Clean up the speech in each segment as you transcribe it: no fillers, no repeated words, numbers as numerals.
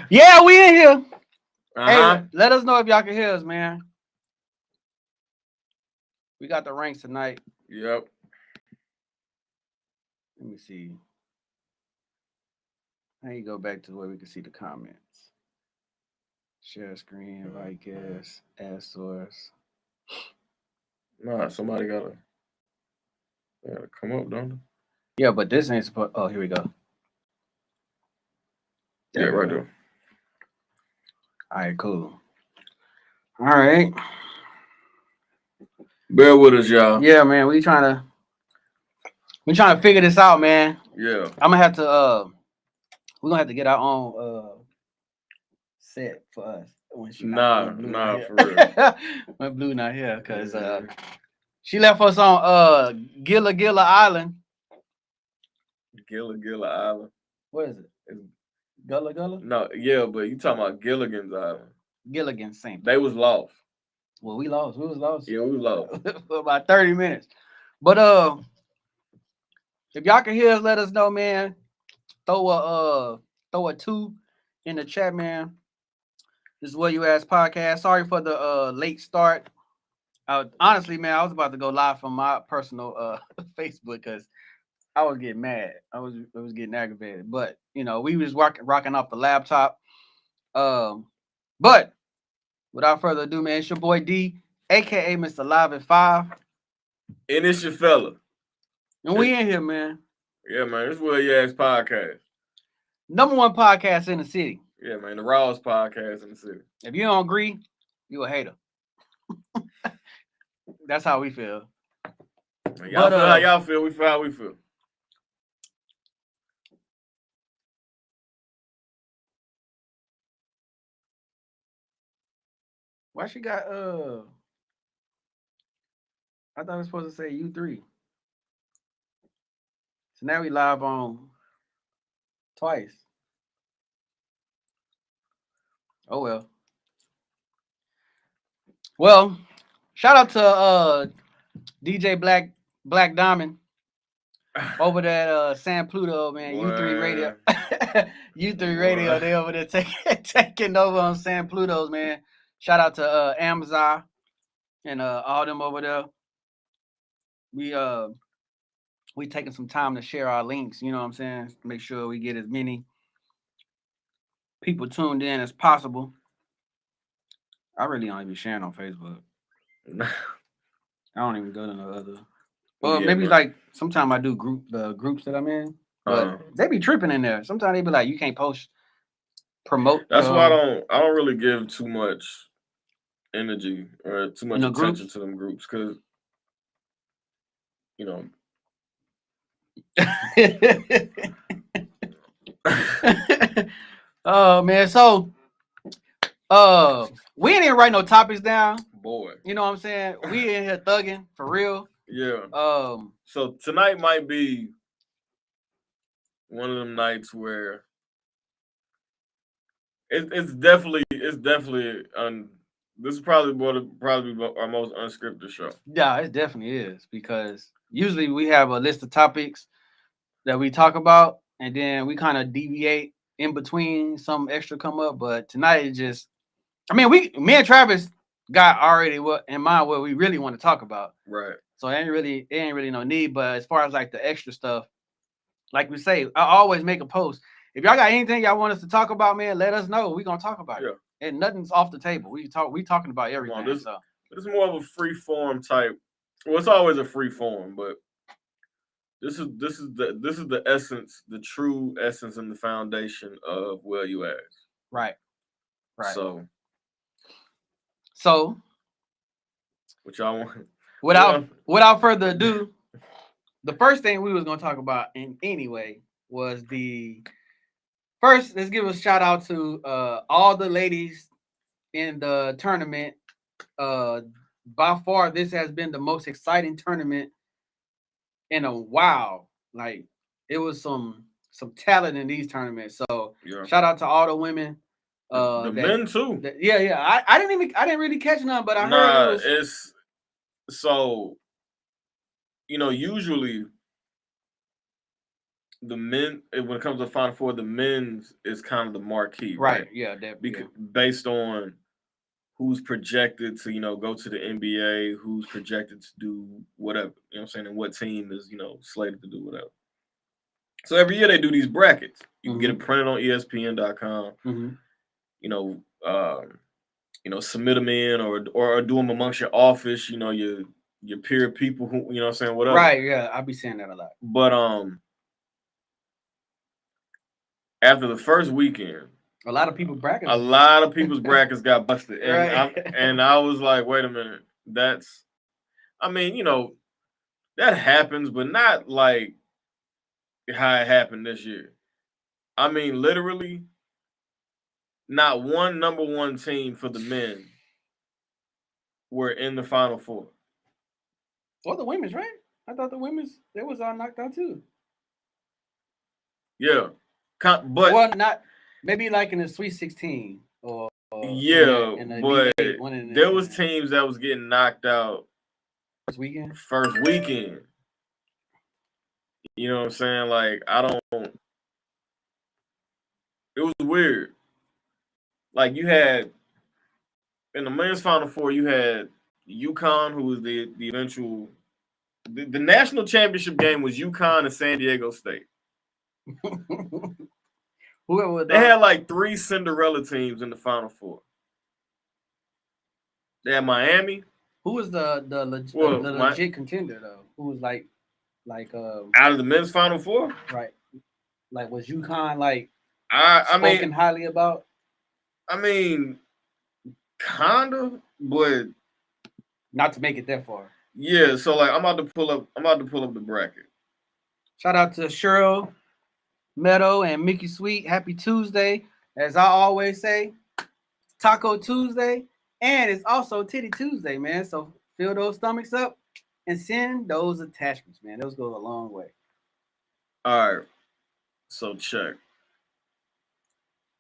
Yeah, we in here. Uh-huh. Hey, let us know if y'all can hear us, man. We got the ranks tonight. Yep. Let me see. Now you go back to where we can see the comments. Share screen, invite guests, add source. Nah, they gotta come up, don't they? Yeah, but this ain't supposed. Oh, here we go. Yeah, There we right go. there. All right, cool. All right. Bear with us, y'all. Yeah, man. We trying to figure this out, man. Yeah. I'm gonna have to. We're gonna have to get our own set for us Nah, when Blue not nah, here. for real. When Blue not here, cause Mhm. she left us on Gilla Gilla Island. Gilla Island. What is it? It's, Gullah Gullah? no, yeah, but you talking about Gilligan's Island. Gilligan, same They thing. was lost. Well, we lost. We was lost Yeah, we was lost. for about 30 minutes. But if y'all can hear us, let us know, man. Throw a two in the chat, man. This is What You Ask podcast. Sorry for the late start. Honestly, man, I was about to go live from my personal Facebook because I was getting mad. I was getting aggravated. But we was rocking off the laptop. Um, but without further ado, man, it's your boy D, aka Mr. Live at 5. And it's your fella. And we in here, man. Yeah, man. This is Will You Ask podcast. Number one podcast in the city. Yeah, man. The rawest podcast in the city. If you don't agree, you a hater. That's how we feel. Man, y'all But feel how y'all feel. We feel how we feel. why she got I thought it was supposed to say U3. So now we live on twice. Oh well. Well, shout out to DJ Black Diamond over that San Pluto, man. U3 Radio. Boy, U3 Radio, boy. they over there taking over on San Pluto's, man. Shout out to Amazon and all them over there. We we taking some time to share our links, you know what I'm saying? Make sure we get as many people tuned in as possible. I really don't even sharing on Facebook. I don't even go to no other. Well, Yeah, maybe bro. like sometimes I do the groups that I'm in, but Uh, they be tripping in there. Sometimes they be like, you can't post promote that's why I don't really give too much energy or too in much the attention groups. to them groups because you know. Oh man, so we ain't even write no topics down. Boy. You know what I'm saying? We in here thugging for real. Yeah. Um, So tonight might be one of them nights where it's definitely this is probably our most unscripted show. yeah, it definitely is because usually we have a list of topics that we talk about, and then we kind of deviate in between. Some extra come up, but tonight it just. I mean, me and Travis got already what in mind what we really want to talk about. Right. So it ain't really no need. But as far as like the extra stuff, like we say, I always make a post. If y'all got anything y'all want us to talk about, man, let us know. We gonna talk about it. Yeah. And nothing's off the table. We talking about Come on, everything. So this is more of a free form type. Well, it's always a free form, but this is the essence, the true essence and the foundation of Will You Ask. right, right. So So what y'all want? without Well, without further ado, the first thing we was gonna talk about in anyway was the first. Let's give a shout out to all the ladies in the tournament. Uh, by far, this has been the most exciting tournament in a while. Like it was some talent in these tournaments. So yeah. shout out to all the women. The men too. Yeah. I didn't really catch none, but I heard it Nah, was it's so usually the men when it comes to Final Four, the men's is kind of the marquee, Right. right? Yeah. That. Because Yeah. based on who's projected to go to the NBA, who's projected to do whatever, you know what I'm saying, and what team is slated to do whatever. So every year they do these brackets. You can get it Mm-hmm. printed on ESPN.com. Mm-hmm. You know, um, submit them in or do them amongst your office. Your peer people who what I'm saying, whatever. Right. Yeah. I'll be saying that a lot. But after the first weekend, A lot of people brackets. a lot of people's brackets got busted, and Right. I was like, wait a minute, that's I mean, that happens, but not like how it happened this year. I mean, literally, not one number one team for the men were in the Final Four. Or the women's, right? I thought the women's they was all knocked out too. Yeah, but Well, not maybe like in the Sweet 16 or yeah, in the but Elite Eight, one there was teams that was getting knocked out first weekend. first weekend. You know what I'm saying? Like I don't. It was weird. Like you had in the men's Final Four, you had UConn, who was the eventual. The national championship game was UConn and San Diego State. Whoever They had like 3 Cinderella teams in the Final Four. They had Miami. who was the legit contender though? Who was like out of the men's Final Four? Right. Like was UConn like I spoken mean highly about? I mean kinda, but Not to make it that far. yeah, so like I'm about to pull up the bracket. Shout out to Cheryl, Meadow, and Mickey Sweet. Happy Tuesday. As I always say, Taco Tuesday. And it's also Titty Tuesday, man. So fill those stomachs up and send those attachments, man. Those go a long way. All right. So check.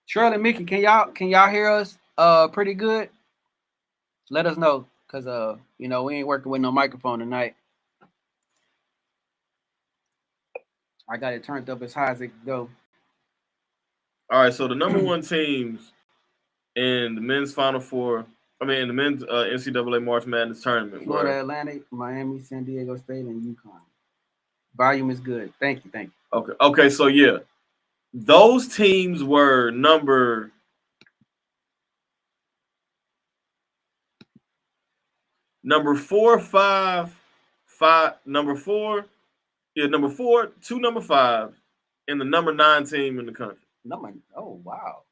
Cheryl and Mickey, can y'all hear us pretty good? Let us know. Cause we ain't working with no microphone tonight. I got it turned up as high as it can go. All right, so the number one teams in the men's Final Four, in the men's NCAA March Madness tournament, Florida Atlantic, Miami, San Diego State, and UConn. Volume is good. Thank you. Okay, so yeah, those teams were number 4, 5, 5, number 4, number 4, 2, number 5, and the number 9 team in the country. Oh wow.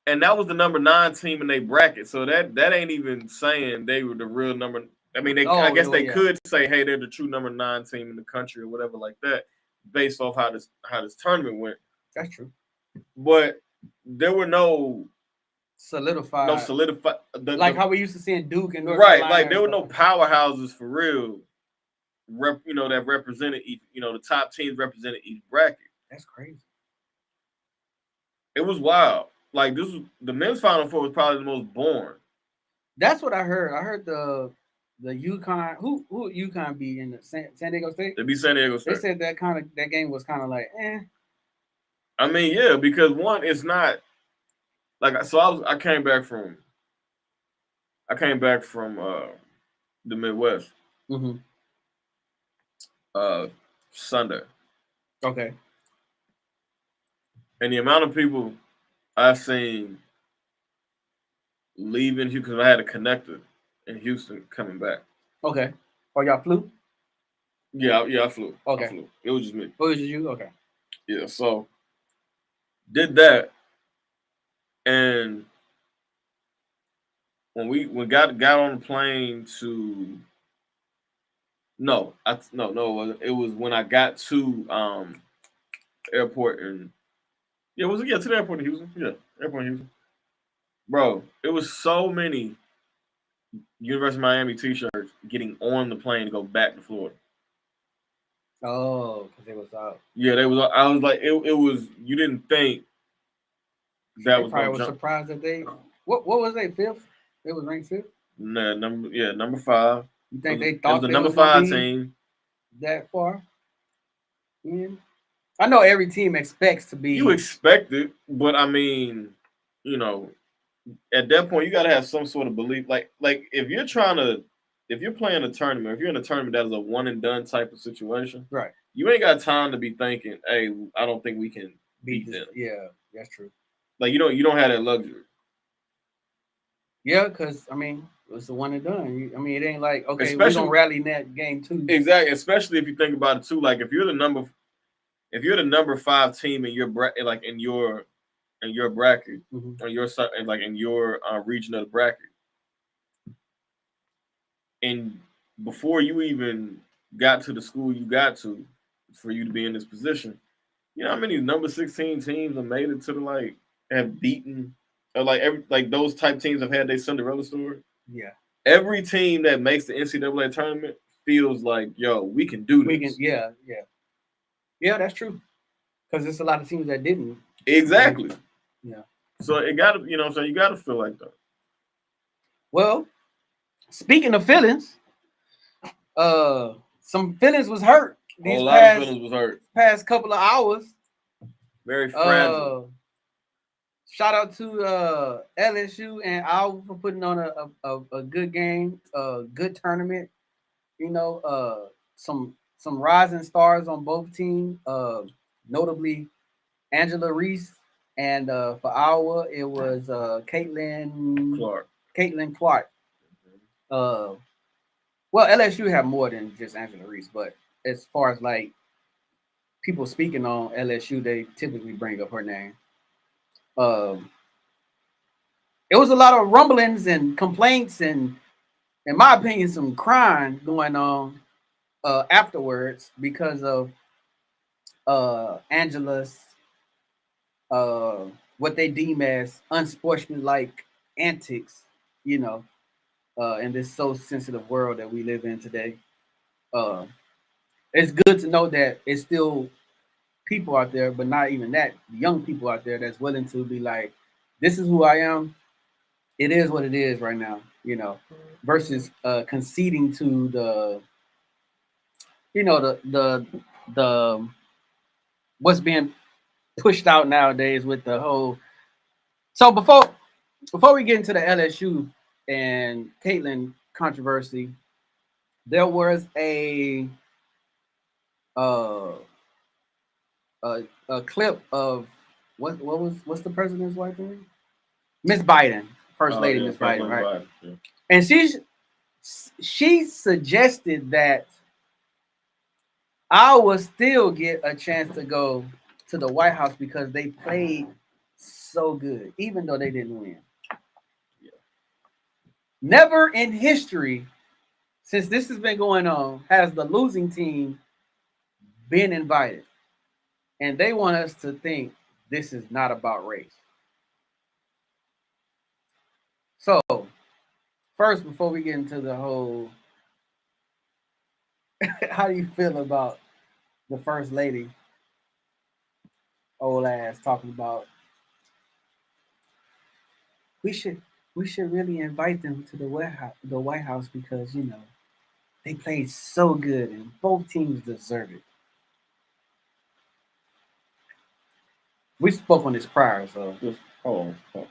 And that was the number 9 team in their bracket. So that ain't even saying they were the real number. I mean, I guess they could say, hey, they're the true number 9 team in the country or whatever like that, based off how this tournament went. That's true. But there were no solidified. Like how we used to see in Duke and North Carolina. Right, like there were no powerhouses for real. That represented each. The top teams represented each bracket. That's crazy. It was wild. Like this was the men's Final Four was probably the most boring. That's what I heard. I heard the UConn. Who UConn be in the San Diego State? They beat San Diego State. They said that game was kind of like eh. I mean, yeah, because one, it's not like so. I came back from the Midwest. Mm-hmm. Sunday. Okay. And the amount of people I've seen leaving Houston, because I had a connector in Houston coming back. Okay. Oh, y'all flew? Yeah, I flew. Okay. I flew. It was just me. Oh, it was just you? Okay. Yeah, so did that, and when we got on the plane to it was when I got to airport and to the airport in Houston. Yeah, airport in Houston. Bro, it was so many University of Miami t-shirts getting on the plane to go back to Florida. Oh, because it was out. Yeah, they was. I was like, it was. You didn't think that was probably was surprised that they. What was they fifth? It was ranked fifth. Nah, number 5. You think they thought it was the they number was 5 team that far in? I know every team expects to be. You expect it, but I mean, you know, at that point you gotta have some sort of belief. Like if you're playing a tournament, if you're in a tournament that is a one and done type of situation, right. you ain't got time to be thinking, hey, I don't think we can beat them. Yeah, that's true. Like you don't have that luxury. Yeah, because I mean, it's the one and done. I mean, it ain't like okay, we Especially gonna rally in that game too. exactly, especially if you think about it too. Like if you're the number 5 team in your like in your bracket, Mhm. on your side, like in your region of the bracket, and before you even got to the school you got to, for you to be in this position, you know how many number 16 teams have made it to the like have beaten, or like every like those type teams have had their Cinderella story. Yeah, Every team that makes the NCAA tournament feels like, yo, we can do we this. can. Yeah. That's true. Because there's a lot of teams that didn't. Exactly. Yeah. So it gotta, you know what I'm saying, you gotta feel like that. Well, speaking of feelings, some feelings was hurt A these lot of feelings was hurt. past couple of hours. Very fragile. Shout out to LSU and Al for putting on a good game, a good tournament. You know, some rising stars on both teams. Notably Angela Reese, and for Iowa it was Caitlin Clark. Uh, well, LSU have more than just Angela Reese, but as far as like people speaking on LSU, they typically bring up her name. Um, it was a lot of rumblings and complaints, and in my opinion, some crying going on afterwards because of Angela's uh, what they deem as unsportsmanlike antics, you know, in this so sensitive world that we live in today. Uh, it's good to know that it's still people out there, but not even that, young people out there that's willing to be like, this is who I am. It is what it is right now, you know, versus conceding to the, you know, the what's being pushed out nowadays with the whole. So before we get into the LSU and Caitlin controversy, there was uh, a clip of what's the president's wife name? Miss Biden, First Oh Lady yeah, Miss Biden, right? Yeah. And she suggested that I will still get a chance to go to the White House because they played so good, even though they didn't win. Yeah. Never in history, since this has been going on, has the losing team been invited. And they want us to think this is not about race. So, first, before we get into the whole, how do you feel about the First Lady, old ass, talking about we should we should really invite them to the White House because you know they played so good and both teams deserve it. We spoke on this prior, so Just hold on.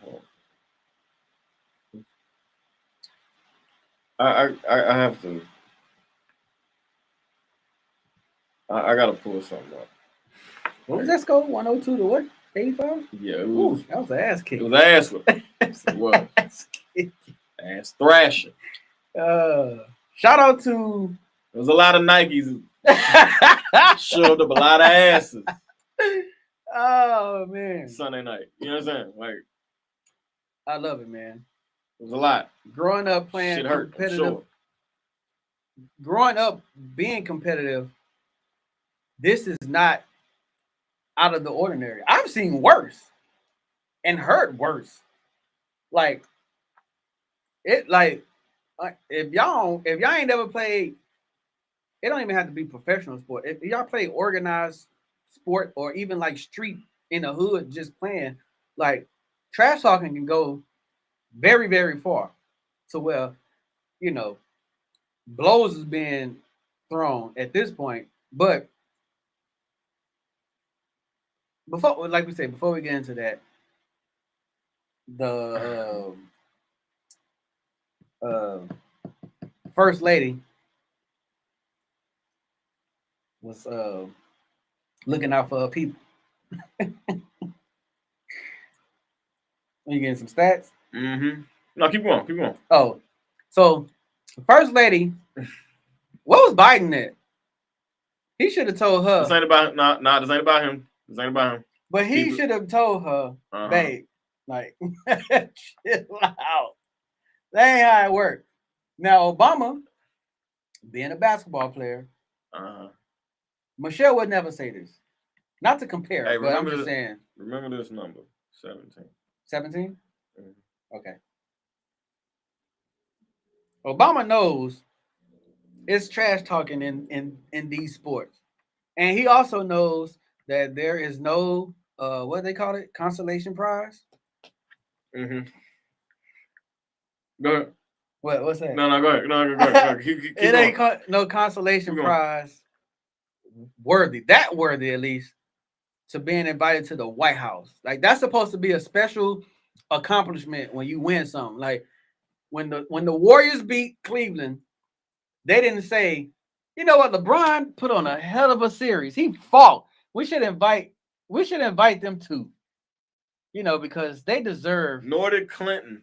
I have to. I gotta pull something up. what was that score? 102 to what? 85? Yeah, it Ooh, was. that was an ass kick. It was ass whipping. It was Ass kick. ass thrashing. Shout out to There was a lot of Nikes shoved up a lot of asses oh man, Sunday night. You know what I'm saying? Like I love it, man. it was a lot. Growing up playing Shit hurt. I'm competitive, sure. growing up being competitive, this is not out of the ordinary. I've seen worse and heard worse. Like it, if y'all ain't never played, it don't even have to be professional sport. If y'all play organized sport or even like street in the hood, just playing, like trash talking can go very very far to where you know blows is being thrown at this point. But before, like we said, before we get into that, the uh, first lady was looking out for her people. You getting some stats? Mm-hmm. No, keep going, keep going. Oh, so first lady, what was Biden at? He should have told This her, ain't about this ain't about him. This ain't about him. but he Keep it. should have told her, babe, like, chill out. That ain't how it works. Now, Obama, being a basketball player, Michelle would never say this. Not to compare, Hey, but I'm remember just this, saying. remember this number, 17. 17? Okay. Obama knows it's trash talking in these sports. And he also knows that there is no what do they call it? Consolation prize? Mm-hmm. Go ahead. What's that? No, go ahead. No, go ahead. Keep It going. ain't no consolation prize worthy, that worthy at least, to being invited to the White House. Like that's supposed to be a special accomplishment when you win something. Like when the Warriors beat Cleveland, they didn't say, you know what, LeBron put on a hell of a series. He fought. We should invite them to, because they deserve. Nor did Clinton.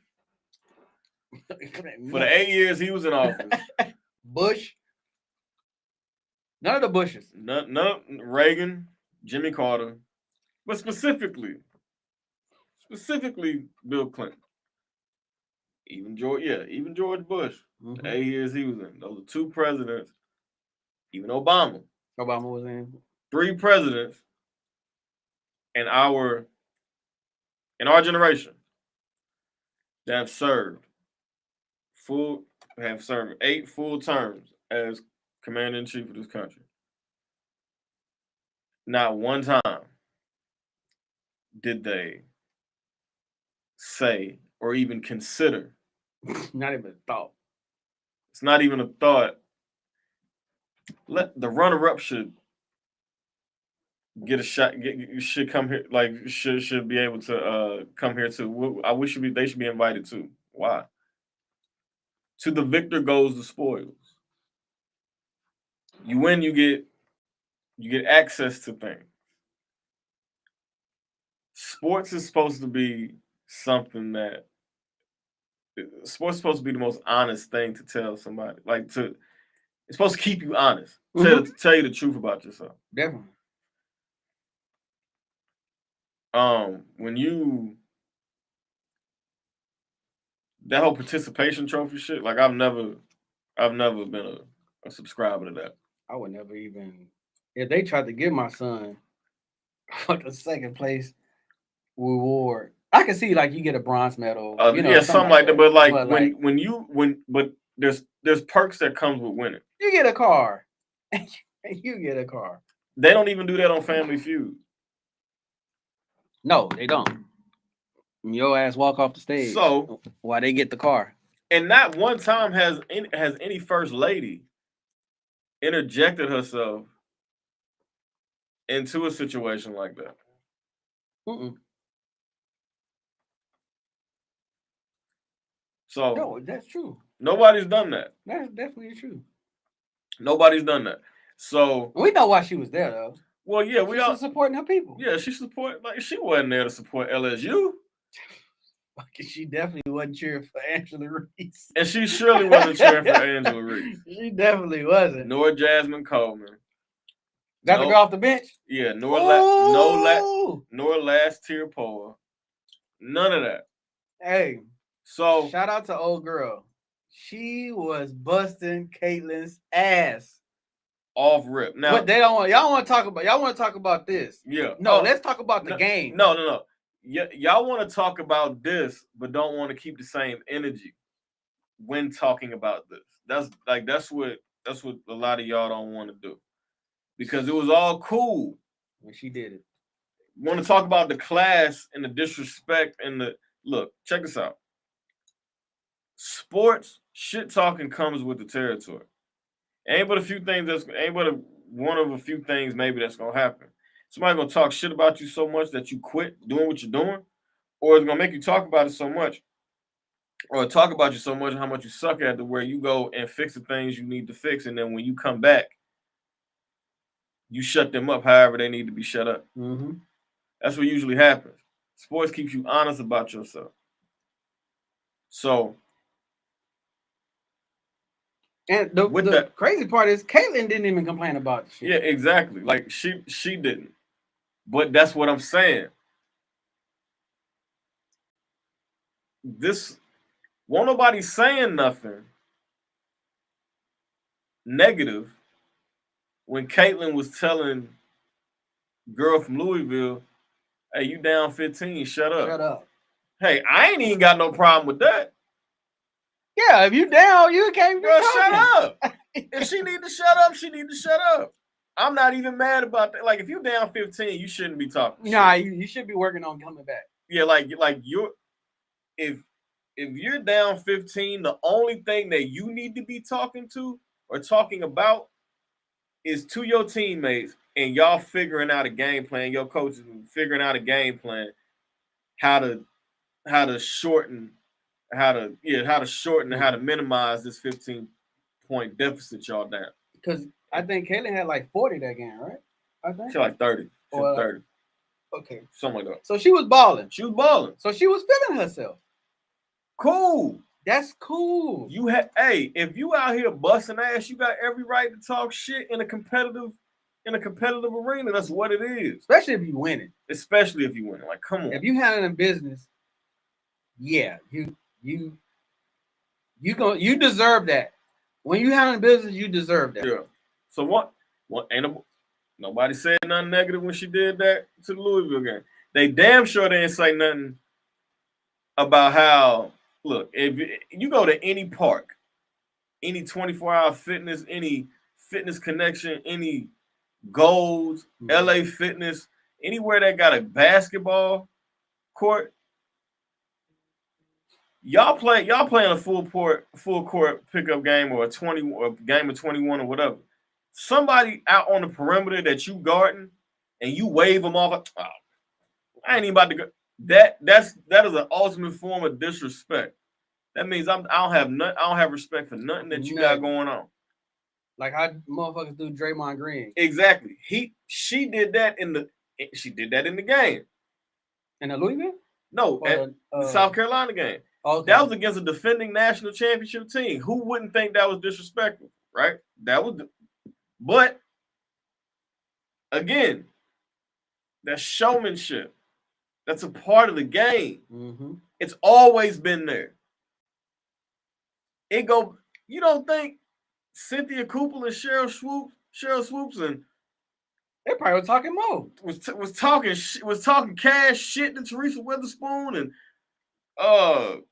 For the 8 years he was in office. Bush. None of the Bushes. None Reagan, Jimmy Carter, but specifically Bill Clinton. Even George Bush. Mm-hmm. The 8 years he was in. Those are 2 presidents. Even Obama. Obama was in. 3 presidents in our generation that have served 8 full terms as commander in chief of this country. Not one time did they say or even consider. Not even a thought. It's not even a thought. Let the runner-up should get a shot. Should come here. Like should be able to come here too. I wish they should be invited too. Why? To the victor goes the spoils. You win, you get access to things. Sports is supposed to be something that sports is supposed to be the most honest thing to tell somebody. It's supposed to keep you honest. Mm-hmm. Tell you the truth about yourself. Definitely. When that whole participation trophy shit, like I've never been a subscriber to that. I would never even, if they tried to give my son for the second place reward, I can see like you get a bronze medal, something like that. But there's perks that comes with winning. You get a car. You get a car. They don't even do that on Family Feud. No, they don't. Your ass walk off the stage. So why they get the car? And not one time has any first lady interjected herself into a situation like that. Mm-mm. So no, that's true. Nobody's done that. That's definitely true. Nobody's done that. So we know why she was there though. Well, yeah, she's supporting her people. Yeah, she she wasn't there to support LSU. She definitely wasn't cheering for Angela Reese. And she surely wasn't cheering for Angela Reese. She definitely wasn't. Nor Jasmine Coleman. Got to go off the bench? Yeah, nor last tier poll. None of that. Hey. So shout out to old girl. She was busting Caitlin's ass. Off rip. Now what they don't want y'all want to talk about this. Yeah. No, let's talk about the game. No. Y'all want to talk about this, but don't want to keep the same energy when talking about this. That's what a lot of y'all don't want to do. Because it was all cool when she did it. Want to talk about the class and the disrespect and the look, check this out. Sports shit talking comes with the territory. Ain't but one of a few things maybe that's gonna happen. Somebody gonna talk shit about you so much that you quit doing what you're doing, or it's gonna make you talk about it so much, or talk about you so much and how much you suck at it, where you go and fix the things you need to fix, and then when you come back, you shut them up however they need to be shut up. Mm-hmm. That's what usually happens. Sports keeps you honest about yourself. So And with the that, crazy part is Caitlyn didn't even complain about the shit. yeah, exactly. Like she didn't. But that's what I'm saying. This won't nobody saying nothing negative when Caitlyn was telling girl from Louisville, "Hey, you down 15? Shut up." Shut up. Hey, I ain't even got no problem with that. Yeah, if you down, you can't be Bro, talking. shut up. If she need to shut up, she need to shut up. I'm not even mad about that. Like if you down 15, you shouldn't be talking. Nah, shit. you should be working on coming back. Yeah, like you're if you're down 15, the only thing that you need to be talking to or talking about is to your teammates and y'all figuring out a game plan, your coaches figuring out a game plan, how to shorten, and how to minimize this 15-point deficit y'all down. Because I think Caitlyn had like 40 that game, right? I think. She like 30. She Or, 30. Okay. Something like that. So she was balling. She was balling. So she was feeling herself. Cool. That's cool. You have if you out here busting ass, you got every right to talk shit in a competitive arena. That's what it is. Especially if you winning. Especially if you win. Like, come on. If you handling business, yeah, you deserve that. When you handling business, you deserve that. Yeah. So what ain't nobody said nothing negative when she did that to the Louisville game. They damn sure didn't say nothing about how, look, if you go to any park, any 24-hour fitness, any fitness connection, any Golds, LA Fitness, anywhere that got a basketball court, y'all playing a full court pickup game or a game of 21 or whatever. Somebody out on the perimeter that you guarding and you wave them off. Oh, I ain't even about to go. That is an ultimate form of disrespect. That means I don't have respect for nothing that you got going on. Like how motherfuckers do Draymond Green. Exactly. She did that in the game. In the Louisville? No, at the South Carolina game. Okay. That was against a defending national championship team. Who wouldn't think that was disrespectful, right? But again, that's showmanship. That's a part of the game. Mm-hmm. It's always been there. You don't think Cynthia Cooper and Cheryl Swoops and they probably were talking more. Was talking cash shit to Teresa Witherspoon and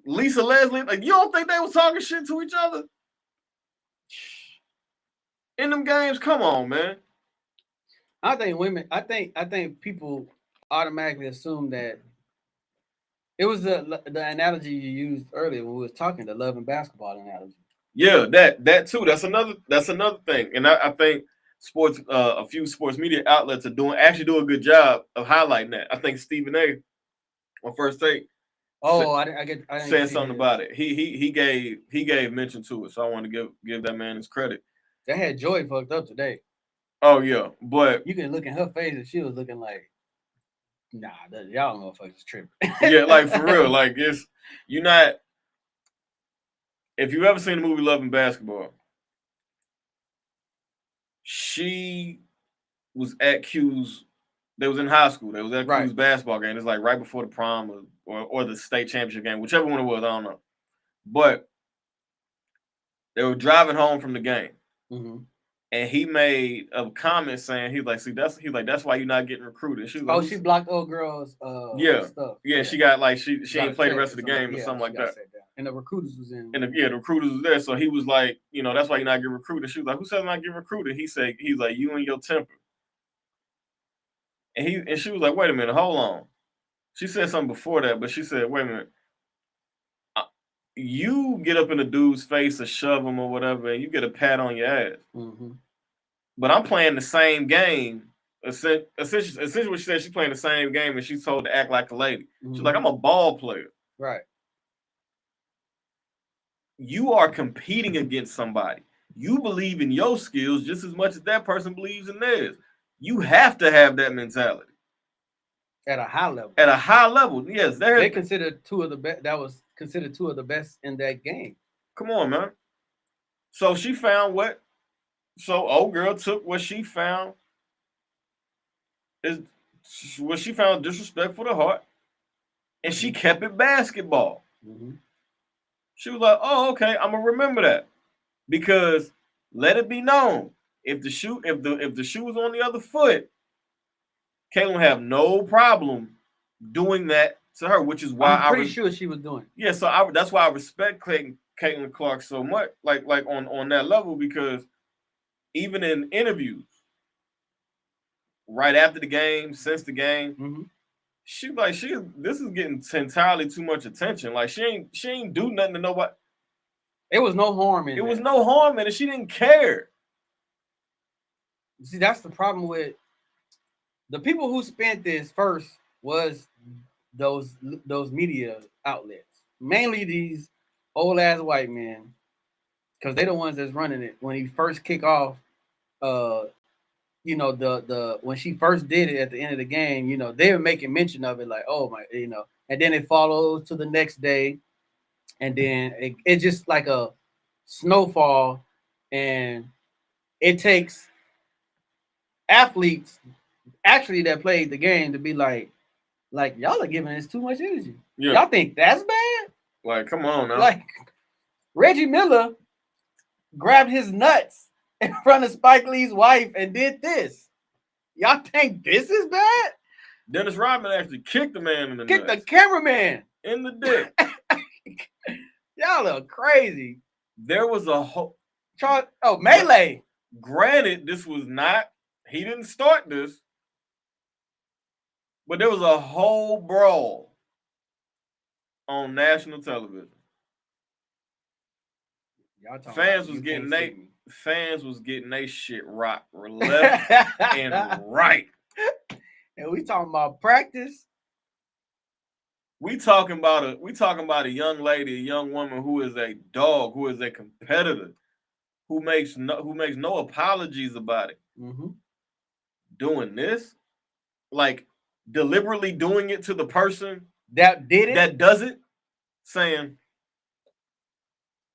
Lisa Leslie. Like, you don't think they was talking shit to each other in them games? Come on, man. I think people automatically assume that it was the analogy you used earlier when we was talking, the love and basketball analogy. Yeah, that too. That's another thing, and I think a few sports media outlets are actually doing a good job of highlighting that. I think Stephen A. on First Take. Oh, I said something about it. He gave mention to it, so I want to give that man his credit. That had Joy fucked up today. Oh yeah, but you can look in her face and she was looking like, nah, y'all motherfuckers tripping. Yeah, like for real. Like you're not. If you've ever seen the movie Love and Basketball, she was at Q's. They was in high school. They was at Q's basketball game. It's like right before the prom or the state championship game, whichever one it was. I don't know. But they were driving home from the game, and he made a comment saying that's why you're not getting recruited. She was like, she blocked old girls. Stuff. Yeah, she got like she ain't played the rest of the game or something like that. And the recruiters was in. And the recruiters was there, so he was like, that's why you're not getting recruited. She was like, who said I'm not getting recruited? He's like, you and your temper. And she was like, wait a minute, hold on. She said something before that, but she said, wait a minute. You get up in a dude's face or shove him or whatever, and you get a pat on your ass. Mm-hmm. but I'm playing the same game. Essentially, what she said, she's playing the same game, and she's told to act like a lady. She's like, I'm a ball player. Right. You are competing against somebody. You believe in your skills just as much as that person believes in theirs. You have to have that mentality At a high level. at a high level. Yes, they considered two of the best. That was considered two of the best in that game. Come on, man. So she found what? So old girl took what she found is what she found disrespectful to heart, and she kept it basketball. She was like, "Oh, okay, I'm gonna remember that because let it be known if the shoe was on the other foot, Caitlin would have no problem doing that to her, which is why I'm pretty sure she was doing. Yeah, so that's why I respect Caitlin Clark so much, like on that level, because even in interviews, right after the game, since the game, this is getting entirely too much attention. Like she ain't do nothing to nobody. It was no harm in it. It was no harm in it. She didn't care. See, that's the problem with the people who spent this first was those media outlets, mainly these old ass white men, because they're the ones that's running it. When he first kick off, the when she first did it at the end of the game, they were making mention of it, like, oh my, and then it follows to the next day, and then it's just like a snowfall, and it takes athletes actually that played the game to be like y'all are giving us too much energy. Yeah. Y'all think that's bad? Like, come on now. Like Reggie Miller grabbed his nuts in front of Spike Lee's wife and did this. Y'all think this is bad? Dennis Rodman actually kicked the man in the nuts. The cameraman in the dick. Y'all are crazy. There was a whole melee. Granted, this was not. He didn't start this, but there was a whole brawl on national television. Fans was getting their shit rocked left and right. And we talking about practice. We talking about a young lady, a young woman who is a dog, who is a competitor, who makes no apologies about it. Doing this, like deliberately doing it to the person that did it, that does it, saying,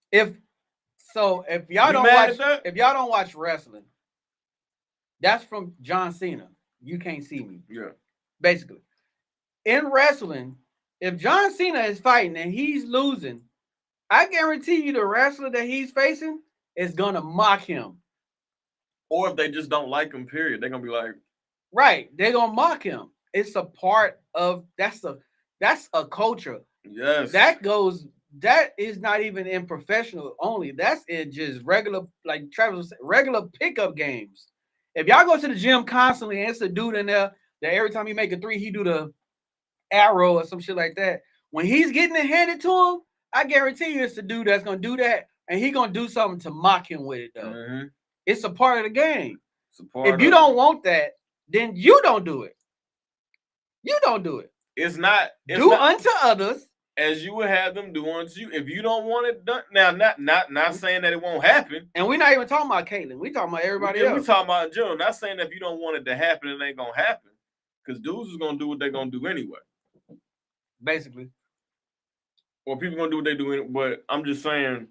if y'all don't watch wrestling, that's from John Cena. You can't see me. Yeah. Basically, in wrestling, if John Cena is fighting and he's losing, I guarantee you the wrestler that he's facing is gonna mock him. Or if they just don't like him, period, they're gonna be like, right, they're gonna mock him. It's a part of that's a culture. Yes. That is not even in professional only. That's in just regular, like Travis said, regular pickup games. If y'all go to the gym constantly and it's a dude in there that every time he make a three, he do the arrow or some shit like that. When he's getting it handed to him, I guarantee you it's the dude that's gonna do that, and he gonna do something to mock him with it though. It's a part of the game. If you don't want that, then you don't do it. You don't do it. It's not unto others as you would have them do unto you. If you don't want it done, now not saying that it won't happen. And we're not even talking about Caitlin. We talking about everybody else. We talking about in general. Not saying that if you don't want it to happen, it ain't gonna happen. Because dudes is gonna do what they're gonna do anyway. Basically. Well, people gonna do what they do, but I'm just saying,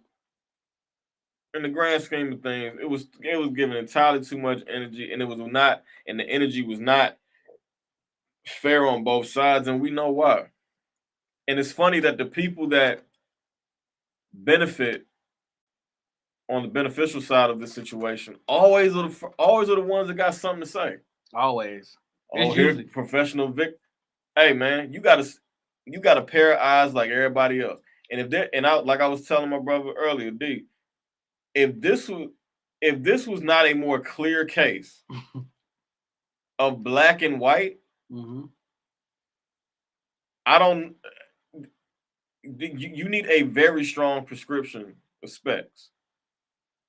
in the grand scheme of things, it was giving entirely too much energy, and the energy was not fair on both sides, and we know why. And it's funny that the people that benefit on the beneficial side of the situation always are the ones that got something to say. Always. Oh, here's professional Vic. Hey man, you got a pair of eyes like everybody else. And like I was telling my brother earlier, D, if this was not a more clear case of black and white, I don't. You need a very strong prescription of specs,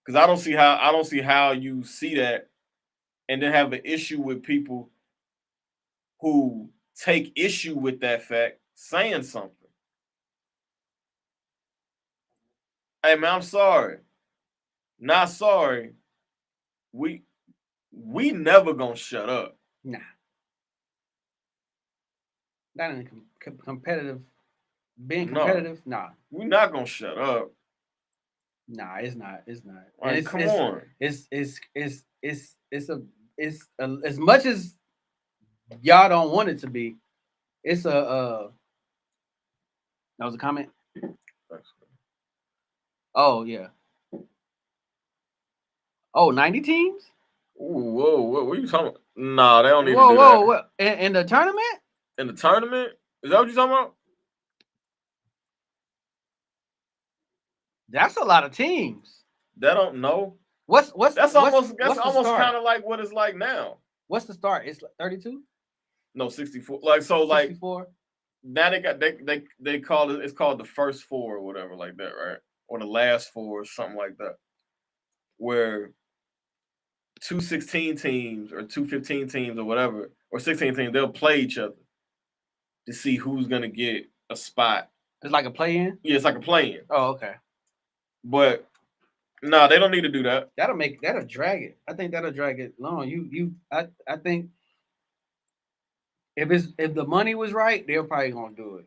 because I don't see how you see that and then have an issue with people who take issue with that fact saying something. Hey man, I'm sorry. Not sorry. We we never gonna shut up. Nah, not in competitive. Being No, competitive, nah, we not gonna shut up. nah, it's not. It's not. And Like, come on. it's as much as y'all don't want it to be. It's a that was a comment. Oh yeah. Oh, 90 teams? Ooh, whoa, what are you talking about? Nah, they don't need to Whoa, do whoa, that. what? In the tournament? In the tournament? Is that what you talking about? That's a lot of teams. They don't know. What's what's That's what's almost what's the kind start? of like what it's like now. What's the start? It's 32? No, 64. Like so, like 64? now they call it. It's called the first four or whatever like that, right? Or the last four or something like that. Where two 16 teams or two 15 teams or whatever or 16 teams, they'll play each other to see who's gonna get a spot. It's like a play-in? Yeah, it's like a play-in. Oh, okay. But no, they don't need to do that. That'll drag it. I think that'll drag it long. I think if the money was right, they're probably gonna do it.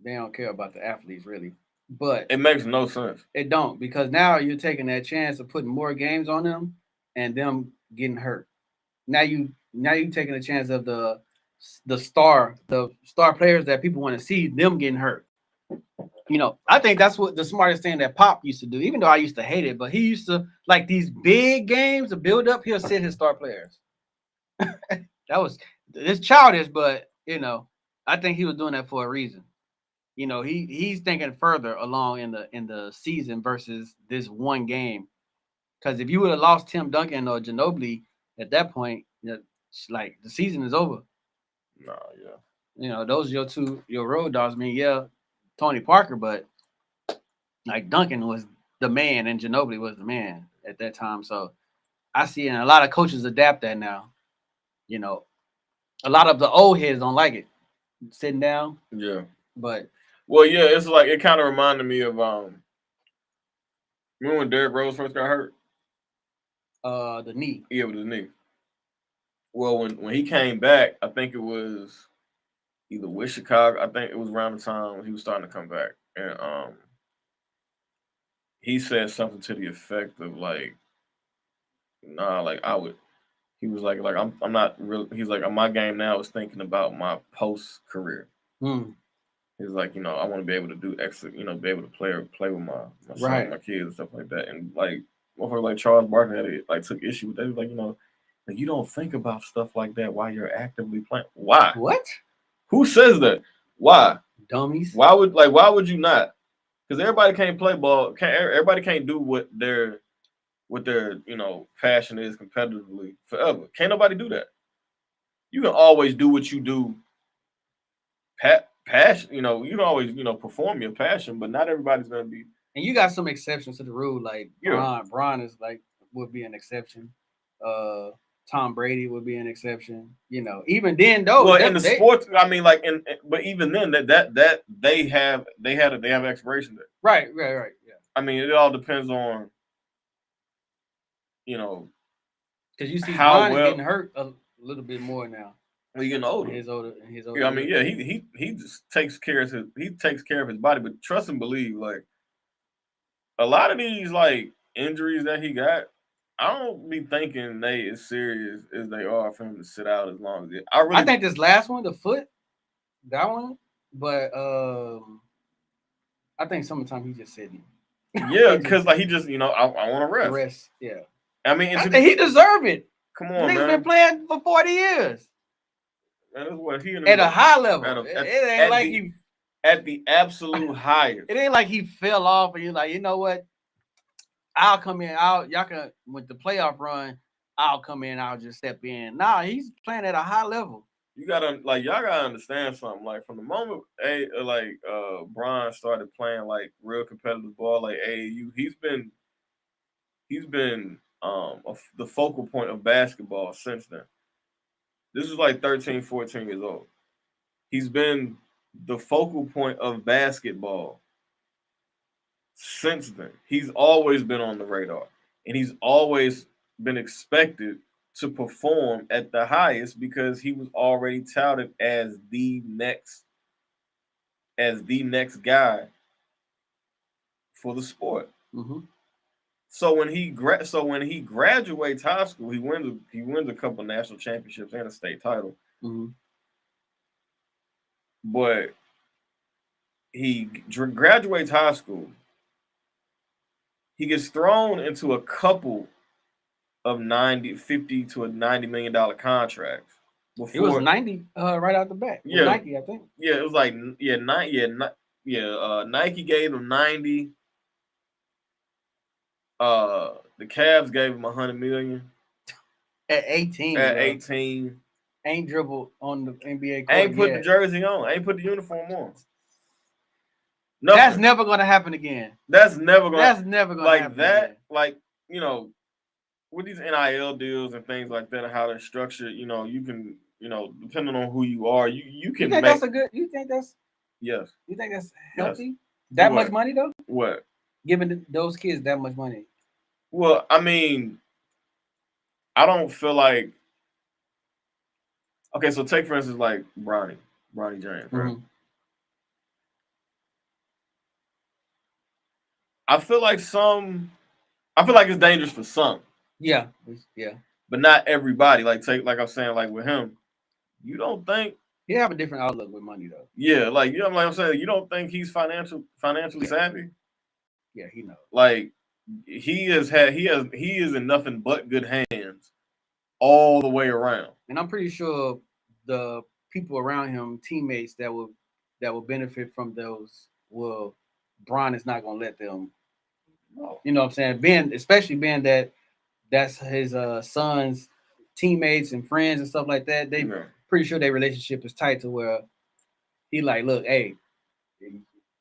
They don't care about the athletes really. But It makes no sense. it don't, because now you're taking that chance of putting more games on them and them getting hurt. Now you taking a chance of the star players that people want to see them getting hurt. I think that's what the smartest thing that Pop used to do. Even though I used to hate it, but he used to like these big games to build up. He'll sit his star players. It's childish, but I think he was doing that for a reason. He's thinking further along in the season versus this one game. Because if you would have lost Tim Duncan or Ginobili at that point, like the season is over. Nah, yeah. Those are your road dogs. I mean, yeah, Tony Parker, but like Duncan was the man and Ginobili was the man at that time. So I see, and a lot of coaches adapt that now. You know, a lot of the old heads don't like it sitting down, Yeah. but Well, yeah, it's like it kind of reminded me of remember when Derrick Rose first got hurt? the knee. Yeah, with his knee. Well, when he came back, I think it was either with Chicago. I think it was around the time when he was starting to come back, and he said something to the effect of like, "Nah, like I would." He was like I'm not real. He's like my game now is thinking about my post career. Hmm. He's like, I want to be able to do extra, be able to play with my son, Right. my kids, and stuff like that. And like, motherfucker like Charles Barkley had like took issue with that. He was like, like you don't think about stuff like that while you're actively playing. Why? What? Who says that? Why? Dummies. Why would you not? Because everybody can't play ball. Everybody can't do what their passion is competitively forever. Can't nobody do that. You can always do what you do passion, you can always, perform your passion, but not everybody's gonna be. And you got some exceptions to the rule, like Yeah. Bron is like would be an exception. Uh, Tom Brady would be an exception. Even then though, Well, in the sports, I mean, like, but even then, that they have expiration date. right, yeah. I mean, it all depends on, you know, Because you see, how Bron is well getting hurt a little bit more now. you're getting older. In his older Yeah, I mean, years. yeah, he just takes care of his body, but trust and believe, like a lot of these like injuries that he got, I don't be thinking they as serious as they are for him to sit out as long as it. I think this last one, the foot, that one, but I think sometimes he's just sitting. Yeah, because like he just I want to rest. Rest, yeah. I mean, I think he deserve it. Come The on, nigga's man. been playing for 40 years. Man, that's what he At a high level. At It ain't like he at the absolute highest. It ain't like he fell off and you're like, you know what? I'll come in. Y'all can with the playoff run. I'll come in. I'll just step in. Nah, he's playing at a high level. You gotta y'all gotta understand something. Like from the moment Bron started playing like real competitive ball, like AAU, he's been the focal point of basketball since then. This is like 13, 14 years old. He's been the focal point of basketball since then. He's always been on the radar, and he's always been expected to perform at the highest because he was already touted as the next guy for the sport. Mm-hmm. So when he graduates high school, he wins a couple national championships and a state title. Mm-hmm. But he graduates high school. He gets thrown into a couple of 50 to a $90 million contracts. It was 90 right out the bat. Yeah, Nike, I think. Yeah, it was like Nike gave him 90. The Cavs gave him 100 million At 18. at bro. 18. Ain't dribbled on the NBA court Ain't put yet. the jersey on. Ain't put the uniform on. Nothing. That's never gonna happen again. That's never gonna happen that. Again. Like, with these NIL deals and things like that and how they're structured, you can, depending on who you are, you can think make. That's a good. You think that's? Yes. You think that's healthy? Yes. That much money though? What? Giving those kids that much money? Well, I mean, I don't feel like. Okay, so take for instance like Bronny James, right? Mm-hmm. I feel like it's dangerous for some. Yeah. But not everybody. Like I'm saying, like with him, you don't think he have a different outlook with money though. Yeah, like like I'm saying, you don't think he's financially savvy? Yeah, he knows. Like he is in nothing but good hands all the way around. And I'm pretty sure the people around him, teammates that will benefit from those, Bron is not gonna let them. No. You know what I'm saying? Especially being that that's his son's teammates and friends and stuff like that. They pretty sure their relationship is tight to where he like, look, hey,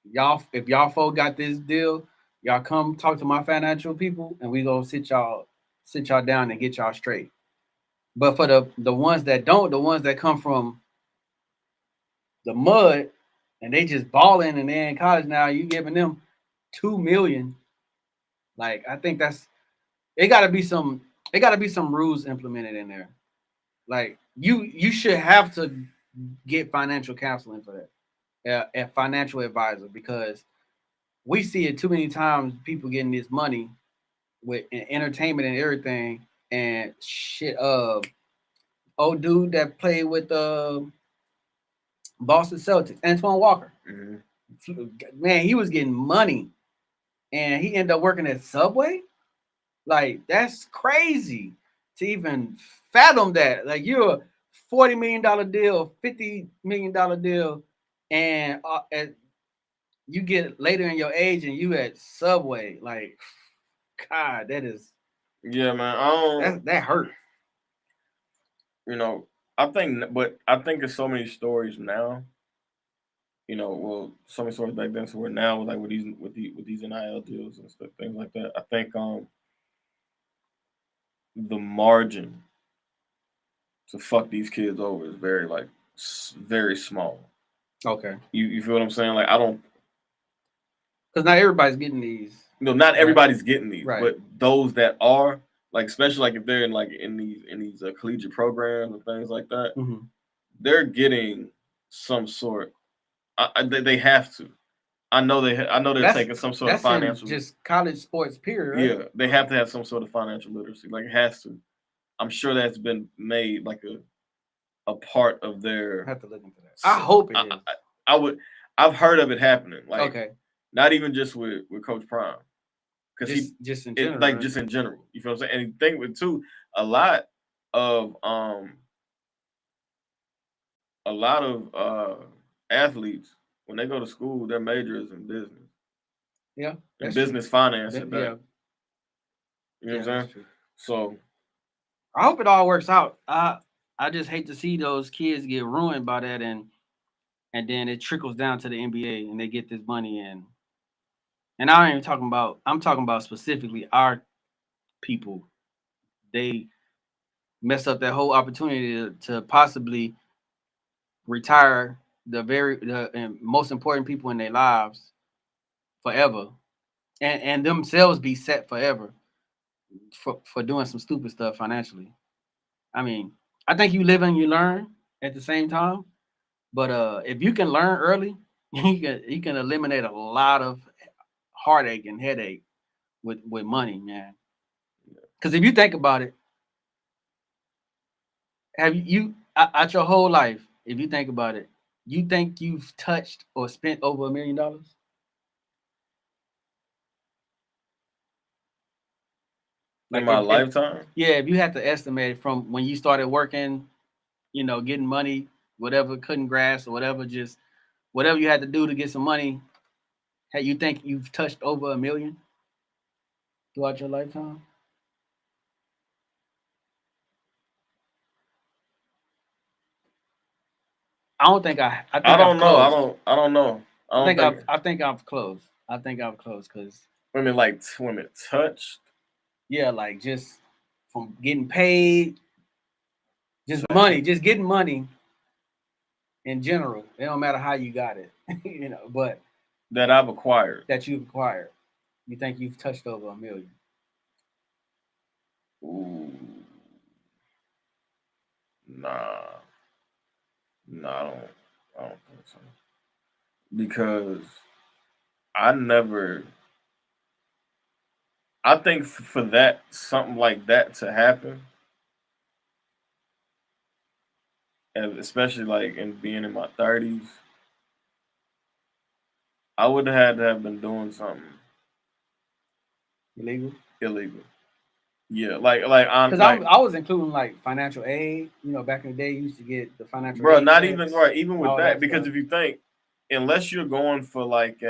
y'all, if y'all folk got this deal, y'all come talk to my financial people and we gonna sit y'all down and get y'all straight. But for the ones that don't, the ones that come from the mud and they just balling and they're in college now, you giving them $2 million. Like, I think it gotta be some rules implemented in there. Like you should have to get financial counseling for that. A financial advisor, because we see it too many times, people getting this money with entertainment and everything and shit. Old dude that played with Boston Celtics, Antoine Walker. Mm-hmm. Man, he was getting money, and he ended up working at Subway. Like, that's crazy to even fathom that. Like, you're a $40 million deal, $50 million deal, and you get later in your age and you at Subway. Like, God, that is. Yeah, man. That hurt. I think there's so many stories now. So many stories back then. So we're now like with these NIL deals and stuff, things like that. I think the margin to fuck these kids over is very small. Okay. You feel what I'm saying? Like, I don't. Because not everybody's getting these. No, not everybody's getting these, right. But those that are, like, especially like if they're in these collegiate programs and things like that, mm-hmm. they're getting some sort. They have to. I know they're taking some sort of financial. Just college sports, period. Right? Yeah, they have to have some sort of financial literacy. Like, it has to. I'm sure that's been made like a part of their. I have to look into that. I hope it is. I would. I've heard of it happening. Like, okay. Not even just with Coach Prime, because just in general, right? Just in general. You feel what I'm saying? And think with too, a lot of athletes, when they go to school, their major is in business. Yeah, and business finance. Yeah. You know what I'm saying? True. So I hope it all works out. I just hate to see those kids get ruined by that, and then it trickles down to the NBA and they get this money in. And I ain't even talking about. I'm talking about specifically our people they mess up their whole opportunity to possibly retire the and most important people in their lives forever, and themselves be set forever for doing some stupid stuff financially. I mean, I think you live and you learn at the same time. But if you can learn early, you can eliminate a lot of heartache and headache with money, man. Because if you think about it, have at your whole life, if you think about it, you think you've touched or spent over $1 million? In Like my if lifetime, yeah, if you had to estimate from when you started working, getting money, whatever, cutting grass or whatever, just whatever you had to do to get some money, hey, you think you've touched over 1 million throughout your lifetime? I don't think I I think I've don't know. I closed. don't. I don't know. I I don't think think I've closed. I think I've closed because women like women touched. yeah, like just from getting paid, just Touch money, just getting money in general. It don't matter how you got it, but that I've acquired. that you've acquired. You think you've touched over 1 million? Ooh, nah, nah. I don't think so. Because I never. I think for that something like that to happen, and especially like in being in my 30s, I would have had to have been doing something Illegal? illegal. Yeah, like on Because like, I was including like financial aid. Back in the day, you used to get the financial bro. aid Not even checks right. Even and with all that, that because stuff. if you think, unless you're going for like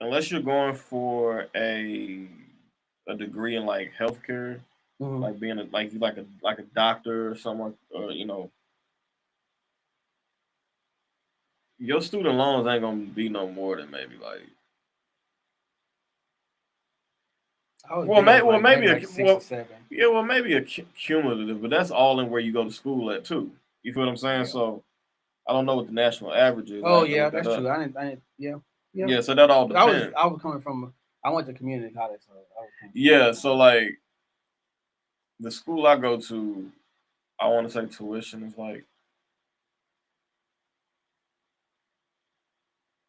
unless you're going for a degree in like healthcare, Hmm. like being like a doctor or someone, or your student loans ain't gonna be no more than maybe like, I was getting was like maybe like six or well, seven. yeah, well, maybe a cumulative, but that's all in where you go to school at too. You feel what I'm saying? Yeah. So I don't know what the national average is. I Oh have to yeah, look that that's true. up. I didn't. Yeah, yeah. Yeah, so that all 'Cause I was depends. I was coming from. I went to community college, so I was coming from Yeah, that. so like the school I go to, I want to say tuition is like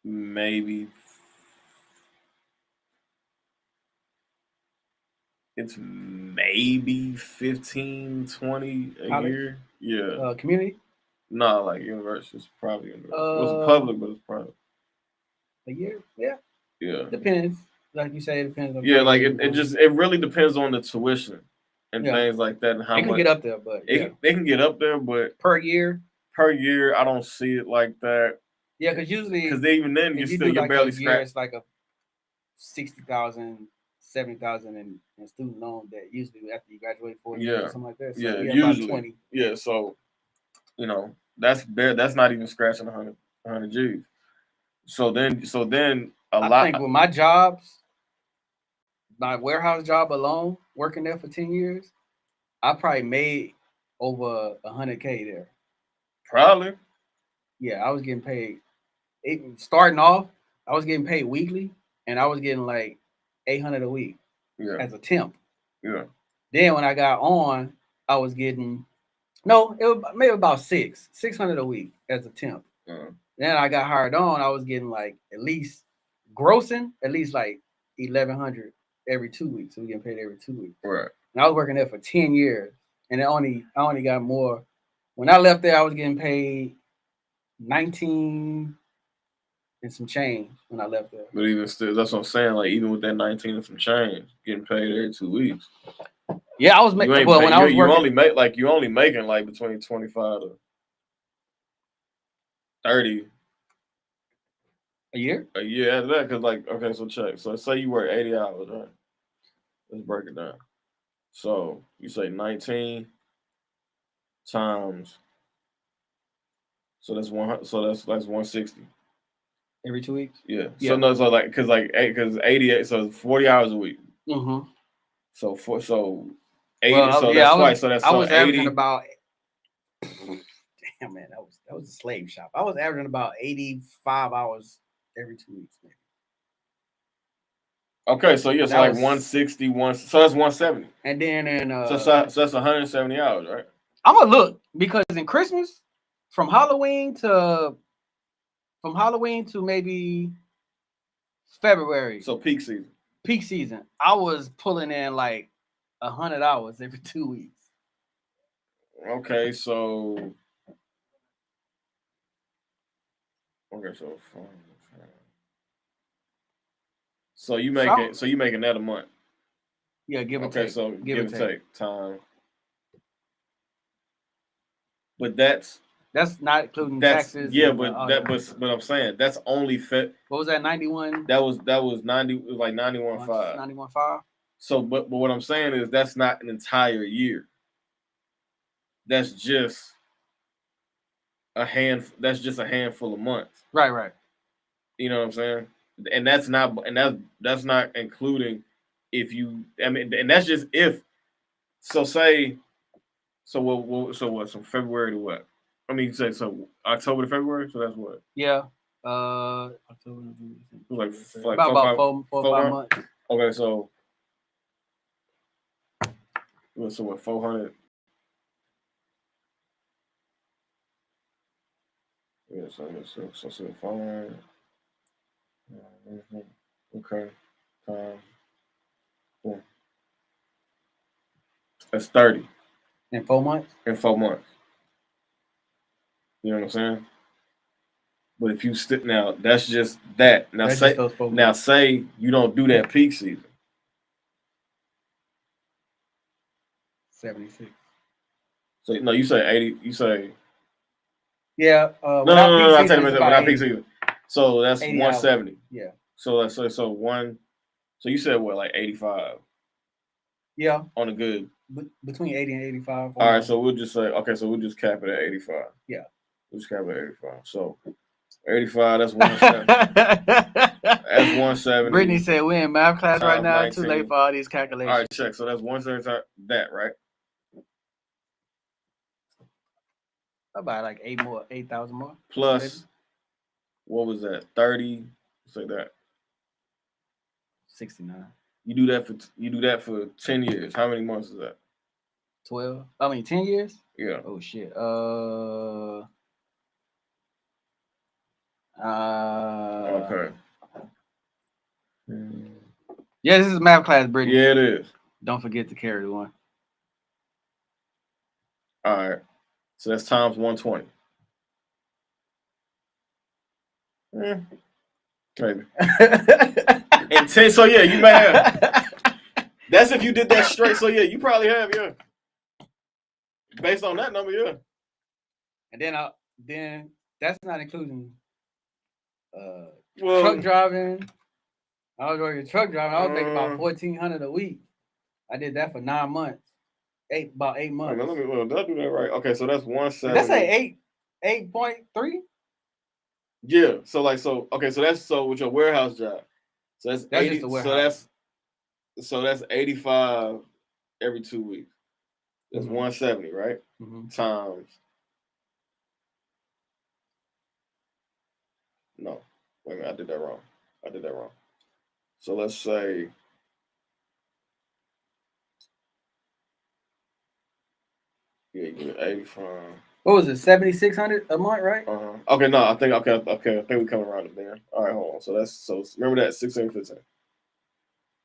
maybe it's maybe 15, 20 a College, year. Yeah. community, Nah, like university. It's probably university. It was uh, public, but it's private. a year. Yeah, Yeah. depends. Like you say, it depends on Yeah, kind of like where you're it going. just it really depends on the tuition and Yeah, things like that and how it can much get up there, but yeah, they can get up there, but per year. per year I don't see it like that. Yeah, because Because usually even then if you do you're like a barely year, scratch. it's like a 60,000, 70,000 in student loan that usually after you graduate 4 years or Yeah, something like that. So yeah, yeah, about usually, 20. Yeah, yeah. So that's bare. That's not even scratching 100 G's. So then a I lot. think with my jobs, my warehouse job alone, working there for 10 years, I probably made over 100K there. Probably. Yeah, I was getting paid. Starting off, I was getting paid weekly, and I was getting like 800 a week Yeah, as a temp. yeah, Then when I got on, I was getting no, it was maybe about 600 a week as a temp. uh, Then I got hired on, I was getting like at least grossing at least like 1,100 every 2 weeks. So we getting paid every 2 weeks. right. And I was working there for 10 years, and I only got more. When I left there, I was getting paid 19 and some change when I left there. But even still, that's what I'm saying. Like even with that 19 and some change, getting paid every 2 weeks, Yeah, I was you making ain't well pay. when I was working You only making like between 25 to 30 a year. a year after that. Cause like okay, so check. So let's say you work 80 hours, right? Let's break it down. So you say 19 times. So that's 160. Every 2 weeks. Yeah. Yeah. So no, so like because 88, so it's 40 hours a week. Mm-hmm. So 80. Well, So yeah, that's twice. So that's I was averaging 80. about. Damn man, that was a slave shop. I was averaging about 85 hours every 2 weeks, maybe. Okay, so yeah, so That like was 160, so that's 170. and then So that's 170 hours, right? I'm gonna look because in Christmas, from Halloween to maybe February, So peak season. I was pulling in like 100 hours every 2 weeks. Okay, so so you making that a month. Yeah, give or Okay, take. so Give or take time. But that's not including taxes. Yeah, and, but I'm saying that's only fit. What was that? 91. That was 90. It was like 91.5. 91.5. So, but what I'm saying is that's not an entire year. That's just That's just a handful of months. Right. You know what I'm saying? And that's not including if you. I mean, and that's just if. So say. So what? So what? So February to what? I mean, say so October to February. So that's what? Yeah. October. Like about four or 5 months. Okay, so what? 400. Yeah, so 400. Okay. Yeah. That's 30 In 4 months. in 4 months. You know what I'm saying? But if you now, that's just that. Now That's say just those 4 months. say you don't do that peak season. 76. So no, you say 80. You say Yeah. no. I tell you without peak season. So that's 170. Hours. Yeah. So let's say so you said what, like 85? Yeah. On a good. Between 80 and 85. All right, so we'll just say so we'll just cap it at 85. Yeah. We'll just cap it at 85. So 85, that's 170. That's 170. Brittany said we're in math class right now. 19. Too late for all these calculations. All right, check. So that's 170 that, right? About like 8,000 more. Plus, maybe. What was that? 30. Say that. 69. You do that for 10 years. How many months is that? 12. I mean 10 years? Yeah. Oh shit. Okay. Yeah, this is math class, Brittany. Yeah, it is. Don't forget to carry one. All right. So that's times 120. Maybe. And 10. So yeah, you may have. That's if you did that straight. So yeah, you probably have, yeah. Based on that number, yeah. And then that's not including truck driving. I was working truck driving. I was making about $1,400 a week. I did that for 9 months. About 8 months. Did I do that right? Okay, so that's 170. That's like 8.3. Yeah. So that's with your warehouse job. So that's 80. Just a warehouse. So that's 85 every 2 weeks. That's 170, right? Mm-hmm. Times. No, wait a minute. I did that wrong. So let's say. Yeah, you get 85. What was it? 7,600 a month, right? Okay, no, I think we come around it there. All right, hold on. So remember that 16, 15.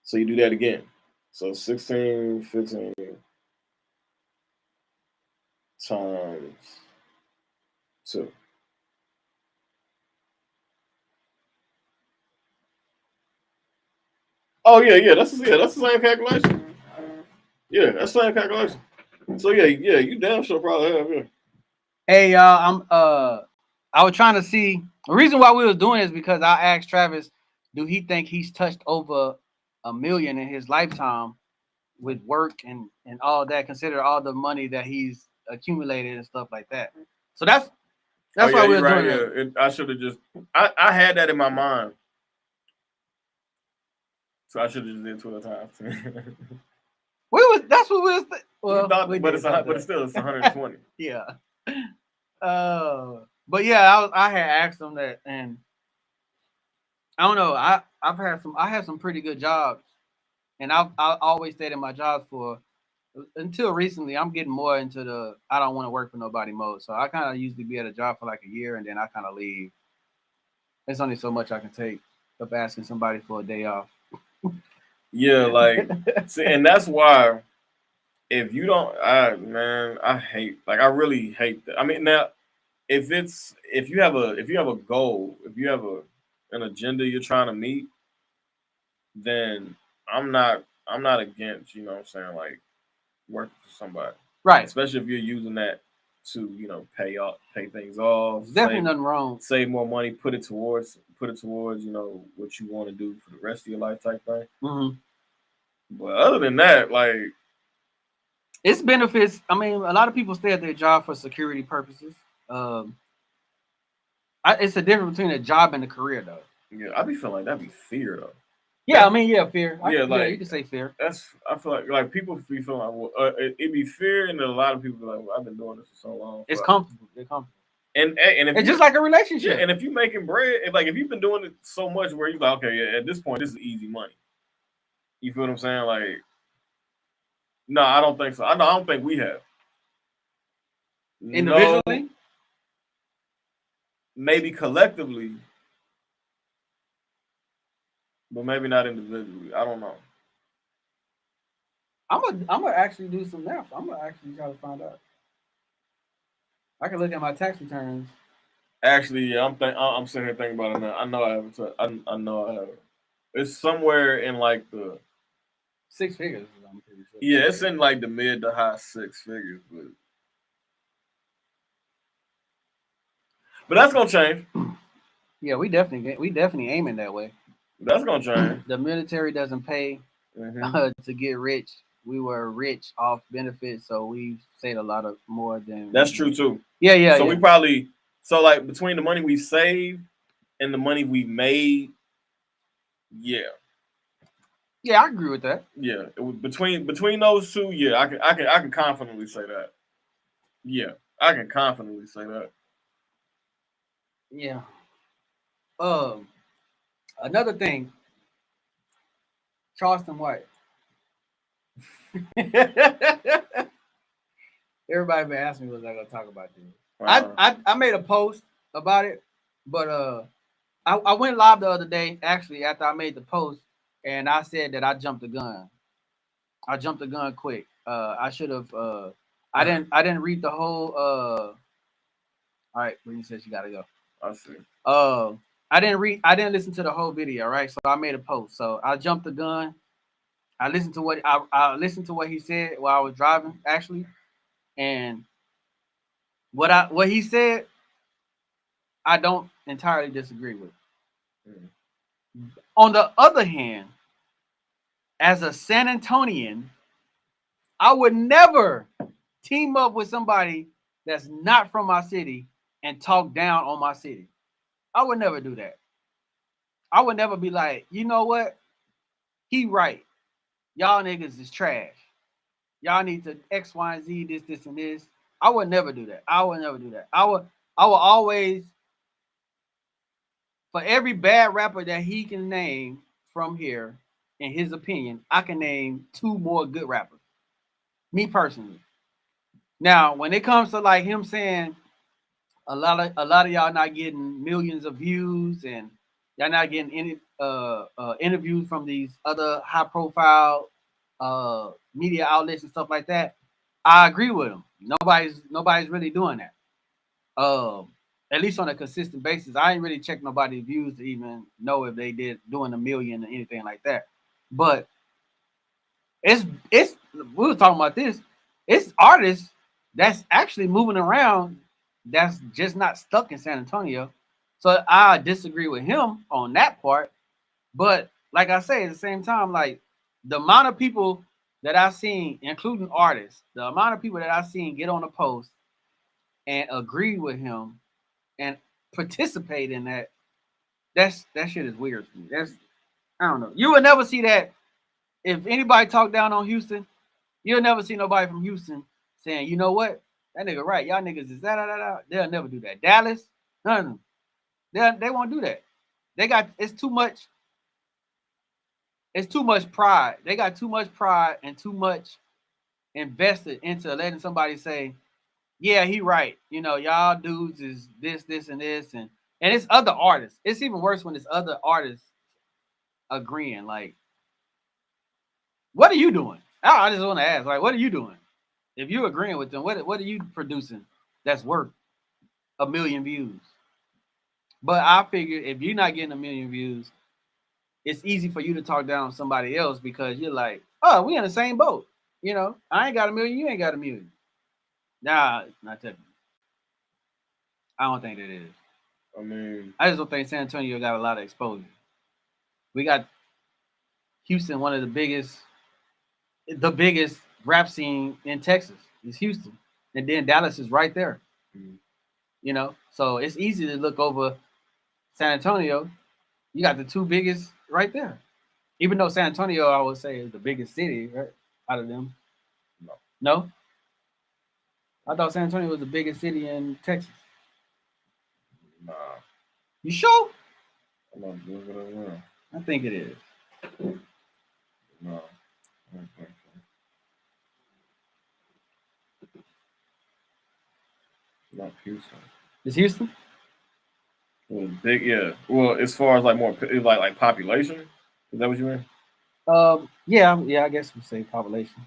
So you do that again. So 16, 15 times 2. Oh yeah, that's the same calculation. Yeah, that's the same calculation. So yeah, you damn sure probably have, yeah. Hey y'all, I was trying to see the reason why we was doing this because I asked Travis, do he think he's touched over 1 million in his lifetime with work and all that, consider all the money that he's accumulated and stuff like that. So that's Oh That's yeah, why we you're were right. doing it. Yeah, I should have just. I had that in my mind, so I should have just did 12 times. That's what we was. We Well, thought, we but did thought but it's still it's 120. yeah. But yeah, I had asked them that, and I don't know. I had some pretty good jobs, and I always stayed in my jobs for until recently. I'm getting more into the I don't want to work for nobody mode. So I kind of usually be at a job for like a year, and then I kind of leave. There's only so much I can take of asking somebody for a day off. Yeah, like see, and that's why if you don't, I hate like I really hate that. I mean, now if you have a goal, if you have an agenda you're trying to meet, then I'm not against, you know what I'm saying, like working for somebody. Right. Especially if you're using that to, pay things off, There's definitely nothing wrong. save more money, put it towards, what you want to do for the rest of your life type thing. Mm-hmm. But other than that, like It's benefits. I mean, a lot of people stay at their job for security purposes. Um, it's a difference between a job and a career, though. yeah, I be feeling like that'd be fear though. Yeah, I mean, yeah, fear. Yeah, Yeah, like you can say fear. I feel like people be feeling like it'd be fear, and then a lot of people be like, well, I've been doing this for so long. It's comfortable. They're comfortable. And if it's just like a relationship. Yeah, and if you making bread, if you've been doing it so much where you like, okay, yeah, at this point this is easy money. You feel what I'm saying? Like, no, I don't think so. I don't think we have. Individually? No, maybe collectively, but maybe not individually. I don't know. I'm gonna actually do some math. I'm gonna actually try to find out. I can look at my tax returns. Actually, yeah, I'm sitting here thinking about it now. I know I haven't. I know I haven't. It's somewhere in like the six figures. I'm pretty sure. Yeah, it's in like the mid to high six figures, but that's gonna change. Yeah, we definitely aiming that way. That's gonna change. The military doesn't pay to get rich. We were rich off benefits, so we saved a lot of more than. That's true too. Yeah. So we probably like between the money we saved and the money we made, yeah. Yeah, I agree with that. Yeah, between those two, yeah, I can confidently say that. Yeah, I can confidently say that. Yeah. Another thing, Charleston White. Everybody been asking me was I gonna talk about this. I made a post about it, but I went live the other day actually after I made the post, and I said that I jumped the gun. I jumped the gun quick. I should have. I didn't read the whole. All right, Brittany says you gotta go. I see. I didn't listen to the whole video, right? So I made a post. So I jumped the gun. I listened to what he said while I was driving, actually, and what he said, I don't entirely disagree with. On the other hand, as a San Antonian, I would never team up with somebody that's not from my city and talk down on my city. I would never do that. I would never be like, you know what? He right. Y'all niggas is trash. Y'all need to X, Y, and Z, this, and this. I would never do that. I would never do that. I would always, for every bad rapper that he can name from here, in his opinion, I can name 2 more good rappers. Me personally. Now, when it comes to like him saying a lot of y'all not getting millions of views and y'all not getting any interviews from these other high profile media outlets and stuff like that, I agree with him. Nobody's really doing that. At least on a consistent basis. I ain't really checked nobody's views to even know if they did doing a million or anything like that. But it's we were talking about this. It's artists that's actually moving around that's just not stuck in San Antonio. So I disagree with him on that part. But like I say, at the same time, like the amount of people that I've seen, including artists, the amount of people that I've seen get on a post and agree with him and participate in that. That shit is weird to me. That's I don't know. You would never see that if anybody talk down on Houston. You'll never see nobody from Houston saying, you know what, that nigga right. Y'all niggas is da. They'll never do that. Dallas, none of them. They won't do that. They got it's too much. It's too much pride. They got too much pride and too much invested into letting somebody say, yeah, he right. You know, y'all dudes is this, and this, and it's other artists. It's even worse when it's other artists agreeing. Like, what are you doing? I just want to ask, like, what are you doing? If you're agreeing with them, what are you producing that's worth 1,000,000 views? But I figure if you're not getting 1,000,000 views, it's easy for you to talk down on somebody else because you're like, oh, we in the same boat. You know, I ain't got 1,000,000, you ain't got 1,000,000. Nah, not technically. I don't think that is. I mean, I just don't think San Antonio got a lot of exposure. We got Houston, one of the biggest rap scene in Texas is Houston, and then Dallas is right there. mm-hmm. You know, so it's easy to look over San Antonio. You got the two biggest right there. Even though San Antonio, I would say, is the biggest city right, out of them. No. No, I thought San Antonio was the biggest city in Texas. Nah. You sure? I'm not doing it right now. I think it is. No, I don't think so. Not Houston. It's Houston. Well, big, yeah. Well, as far as like more like population, is that what you mean? Yeah. I guess we say population.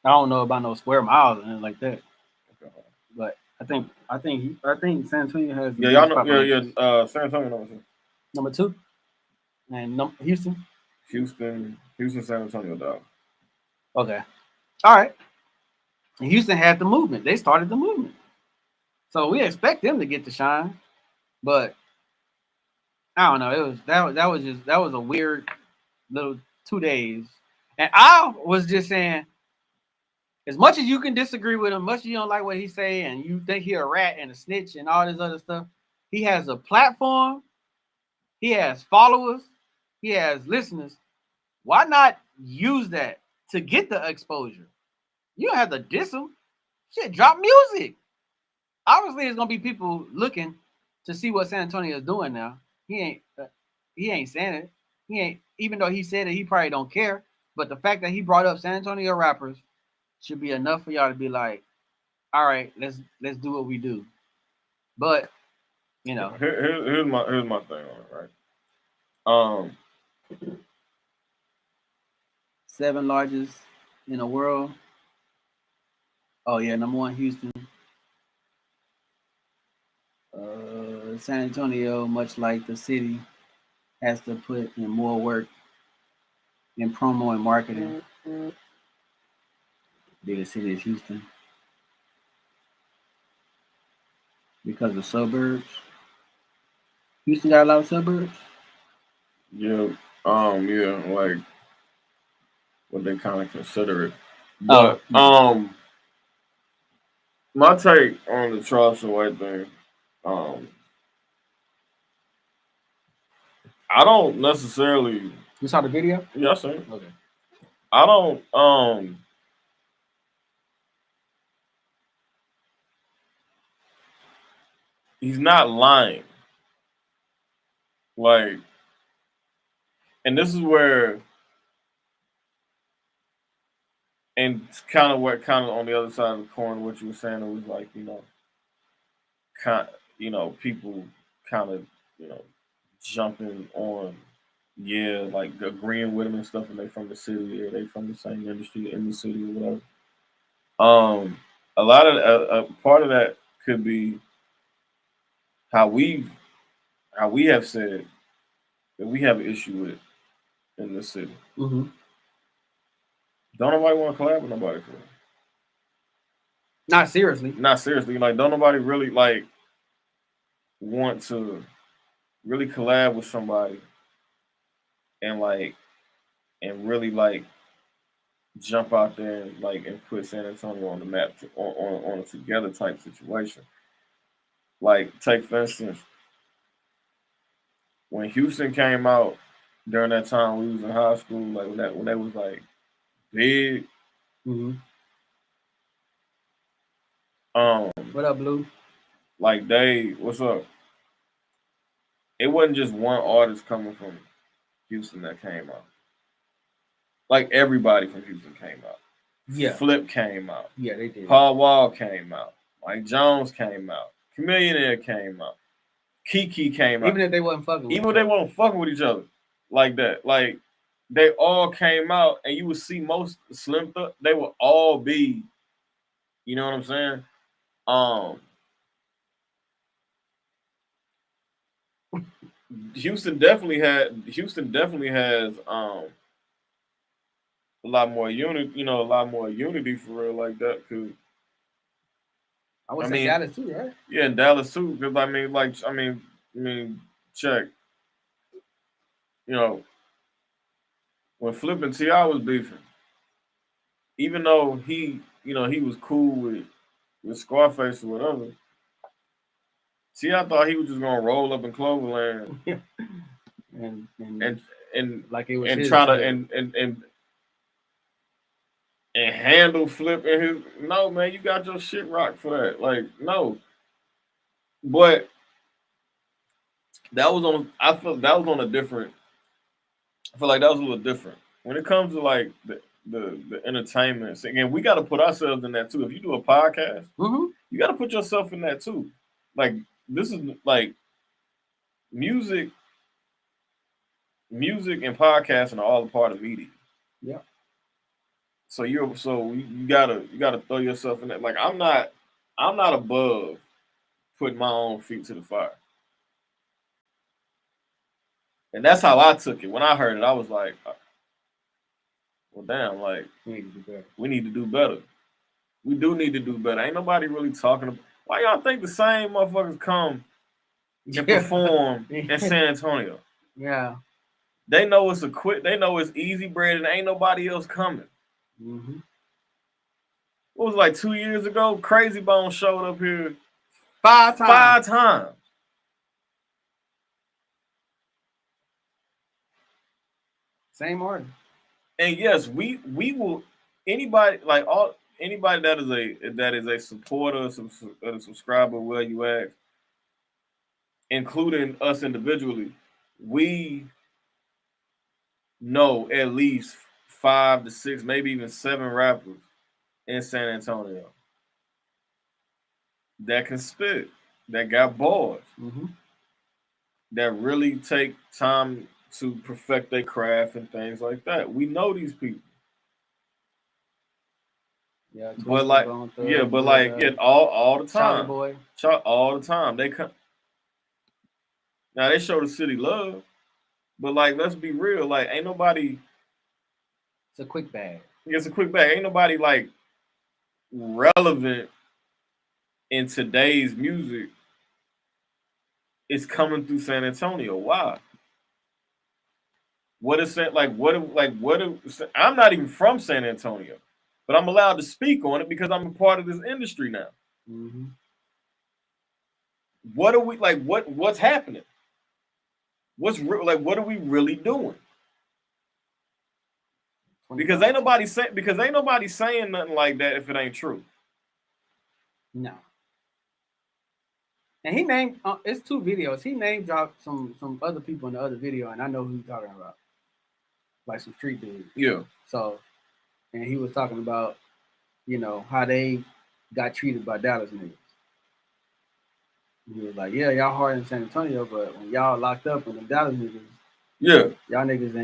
I don't know about no square miles and anything like that, Okay. but I think San Antonio has the Yeah, y'all biggest know. Yeah, population. yeah. San Antonio number two. Number two, and Houston. Houston, San Antonio, dog. Okay, all right. And Houston had the movement. They started the movement, so we expect them to get the shine. But I don't know. It was that was a weird little 2 days, and I was just saying, as much as you can disagree with him, much as you don't like what he's saying, and you think he a rat and a snitch and all this other stuff, he has a platform, he has followers, he has listeners. Why not use that to get the exposure? You don't have to diss him. Shit, drop music. Obviously, there's gonna be people looking to see what San Antonio is doing now. He ain't saying it. He ain't even though he said it, he probably don't care. But the fact that he brought up San Antonio rappers should be enough for y'all to be like, all right, let's do what we do. But you know, Here's my thing on it, right? 7 largest in the world. Oh yeah, number one Houston. San Antonio, much like the city, has to put in more work in promo and marketing. Biggest city is Houston because of suburbs. Houston got a lot of suburbs. Yeah, yeah, like what they kind of consider it. Oh, But my take on the Charleston White thing, um, I don't necessarily. you saw the video? Yeah, I seen it. Okay. I don't. He's not lying. Like, and this is where, and it's kind of on the other side of the coin, what you were saying, it was like, kind, people kind of, you know, jumping on, yeah, like agreeing with him and stuff, and they from the city or they from the same industry in the city or whatever. A lot of part of that could be how we have said that we have an issue with in this city. Mm-hmm. Don't nobody want to collab with nobody for it. Not seriously. Not seriously. Like, don't nobody really like want to really collab with somebody and really like jump out there and like and put San Antonio on the map on a together type situation. Like, take for instance, when Houston came out during that time we was in high school, like when they was like big. Mm-hmm. Um, What up, Blue? like what's up? It wasn't just one artist coming from Houston that came out. Like everybody from Houston came out. Yeah. Flip came out. Yeah, they did. Paul Wall came out. Mike Jones came out. Chameleon came out. Kiki came out. Even if they wasn't fucking with Even if they weren't fucking with each other like that. Like they all came out and you would see most Slim Thug, they would all be, you know what I'm saying? Houston definitely has a lot more unity for real like that. Cause I would I say mean, Dallas too, right? yeah, in Dallas too. Because check. You know, when Flip and Ti was beefing, even though he was cool with Scarface or whatever, Ti thought he was just gonna roll up in Cloverland and and and like it was and his try to deal. and handle Flip and his. No, man, you got your shit rocked for that. Like, no. But that was on I feel that was on a different I feel like that was a little different. When it comes to like the entertainment, so again, we gotta put ourselves in that too. If you do a podcast, Mm-hmm. you gotta put yourself in that too. Like this is like music and podcasting are all a part of media. Yeah. So you gotta throw yourself in that. Like I'm not above putting my own feet to the fire. And that's how I took it. When I heard it, I was like, well, damn, like, We need to do better. we need to do better. We do need to do better. Ain't nobody really talking about why y'all think the same motherfuckers come and perform in San Antonio. Yeah. They know they know it's easy bread and ain't nobody else coming. Mm-hmm. What was it, like 2 years ago? Crazy Bone showed up here 5 times. Same order. And yes, we will anybody like all anybody that is a supporter, a subscriber, where you at, including us individually, we know at least 5 to 6, maybe even 7 rappers in San Antonio that can spit, that got bars, Mm-hmm. that really take time to perfect their craft and things like that. We know these people. Yeah, But like, all the Charlie time, Boy. all the time. They come now. They show the city love, but like, let's be real. Like, ain't nobody. It's a quick bag. It's a quick bag. Ain't nobody like relevant in today's music. It's coming through San Antonio. Why? What is that like? I'm not even from San Antonio, but I'm allowed to speak on it because I'm a part of this industry now. Mm-hmm. What are we like? What's happening? What are we really doing? Because ain't nobody saying nothing like that if it ain't true. No. And he named it's 2 videos. He name dropped some other people in the other video, and I know who he's talking about, like some street dudes. Yeah. So, and he was talking about how they got treated by Dallas niggas. He was like, yeah, y'all hard in San Antonio, but when y'all locked up with the Dallas niggas, yeah, y'all niggas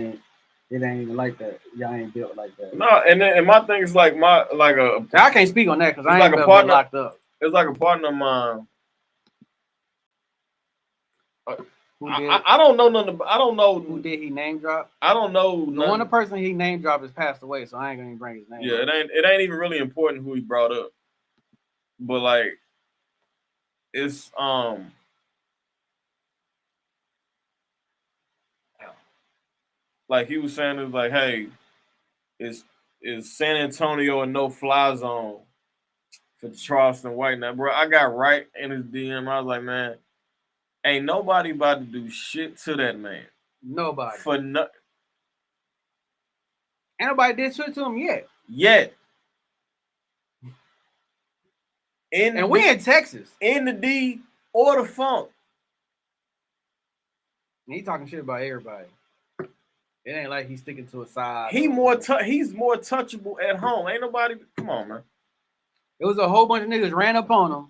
it ain't even like that. Y'all ain't built like that. No, and my thing is like I can't speak on that because I ain't like like a partner locked up. It's like a partner of mine. I don't know nothing. I don't know who did he name drop. I don't know. The one person he name dropped has passed away, so I ain't gonna bring his name. Yeah, it ain't even really important who he brought up, but like it's like he was saying, it's like, hey, is San Antonio a no fly zone for Charleston White now, bro. I got right in his DM. I was like, man, ain't nobody about to do shit to that man. Nobody. For no. Ain't nobody did shit to him yet. Yet. And we in Texas. In the D or the Funk. And he talking shit about everybody. It ain't like he's sticking to a side. He's more touchable at home. Ain't nobody. Come on, man. It was a whole bunch of niggas ran up on him.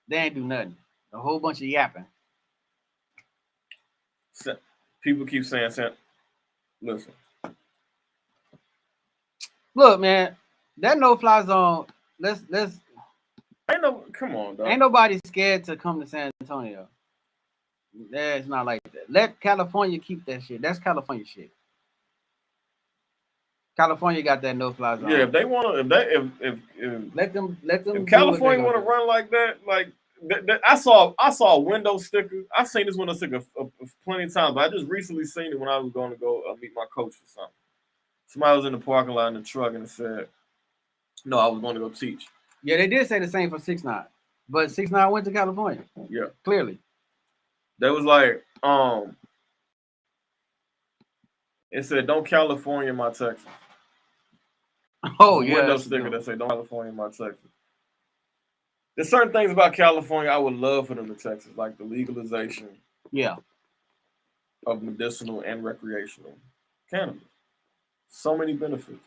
They ain't do nothing. A whole bunch of yapping. People keep saying, listen. Look, man, that no-fly zone. Let's. Come on, dog. Ain't nobody scared to come to San Antonio. It's not like that. Let California keep that shit. That's California shit. California got that no-fly zone. Yeah, if they want to, if let them. If California want to run like that, like I saw a window sticker. I seen this window sticker plenty of times, but I just recently seen it when I was going to go meet my coach for something. Somebody was in the parking lot in the truck and said, "No, I was going to go teach." Yeah, they did say the same for 6ix9ine, but 6ix9ine went to California. Yeah, clearly. They was like, it said, "Don't California my Texas." Oh yeah, window sticker that say, "Don't California my Texas." There's certain things about California I would love for them to Texas, like the legalization, of medicinal and recreational cannabis. So many benefits.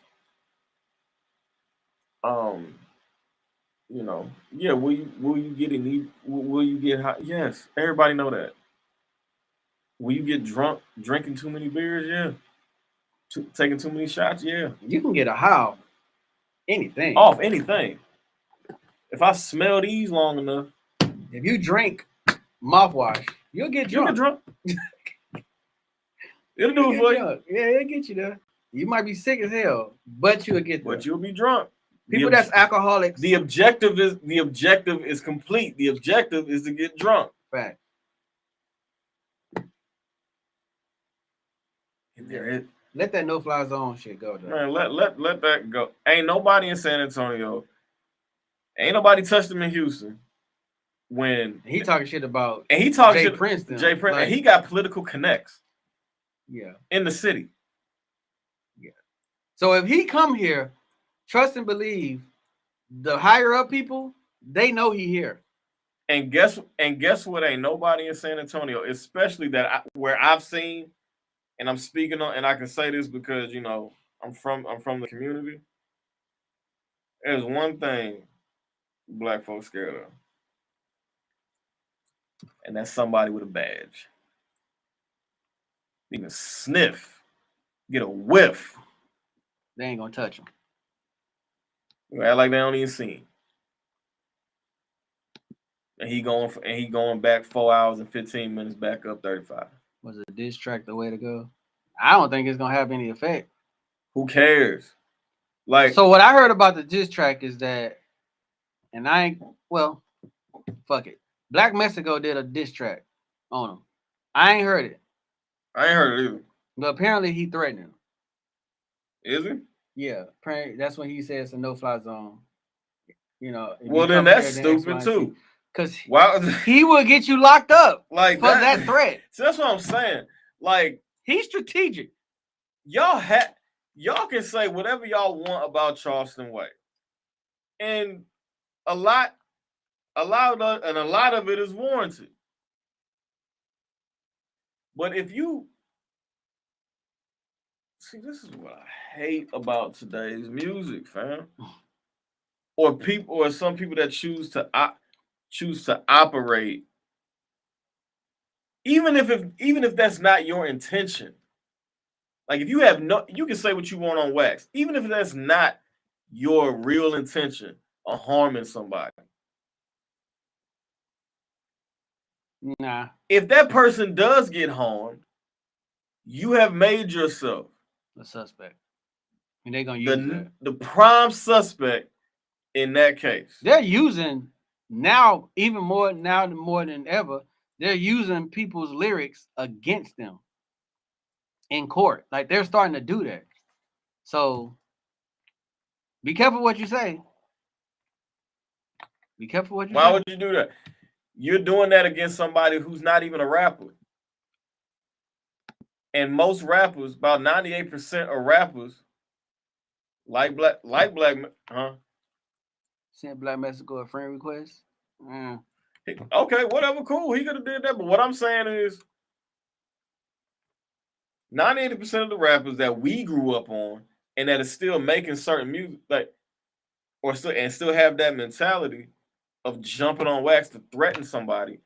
Yeah. Will you get any? Will you get high? Yes, everybody know that. Will you get drunk drinking too many beers? Yeah. Taking too many shots? Yeah. You can get a high off anything. Off anything. If I smell these long enough. If you drink mouthwash, you'll get drunk. You'll get drunk. It'll do it for you. Yeah, it'll get you there. You might be sick as hell, but you'll get there. But you'll be drunk. People that's alcoholics. The objective is complete. The objective is to get drunk. Fact. Let that no-fly zone shit go, though. Man, let that go. Ain't nobody in San Antonio. Ain't nobody touched him in Houston. When he talking shit about Jay Prince, like, and he got political connects. Yeah. In the city. Yeah. So if he come here, trust and believe, the higher up people, they know he here. And guess what? Ain't nobody in San Antonio, especially where I've seen, and I'm speaking on, and I can say this because I'm from the community. There's one thing black folks scared of, and that's somebody with a badge. Even sniff, get a whiff. They ain't gonna touch him. Act like they don't even see him. And he going back 4 hours and 15 minutes, back up 35. Was a diss track the way to go? I don't think it's gonna have any effect. Who cares? Like, so what I heard about the diss track is that, and fuck it. Black Mexico did a diss track on him. I ain't heard it. I ain't heard it either. But apparently he threatened him. Is he? Yeah. That's when he says it's a no-fly zone. Well, then that's stupid too. Because he will get you locked up like for that threat. So that's what I'm saying. Like, he's strategic. Y'all can say whatever y'all want about Charleston White, and a lot of it is warranted. But if you see, this is what I hate about today's music, fam. Or some people that choose to operate, even if that's not your intention. Like, if you you can say what you want on wax, even if that's not your real intention of harming somebody. Nah. If that person does get harmed, you have made yourself a suspect. And they're gonna use the prime suspect in that case. They're using now more than ever. They're using people's lyrics against them in court. Like, they're starting to do that. So be careful what you say. Be careful what you Why say. would you do that? You're doing that against somebody who's not even a rapper. And most rappers, about 98% of rappers, like black, huh? Send Black Mexico a friend request. Okay, whatever, cool. He could have did that. But what I'm saying is 98% of the rappers that we grew up on and that is still making certain music, like still have that mentality of jumping on wax to threaten somebody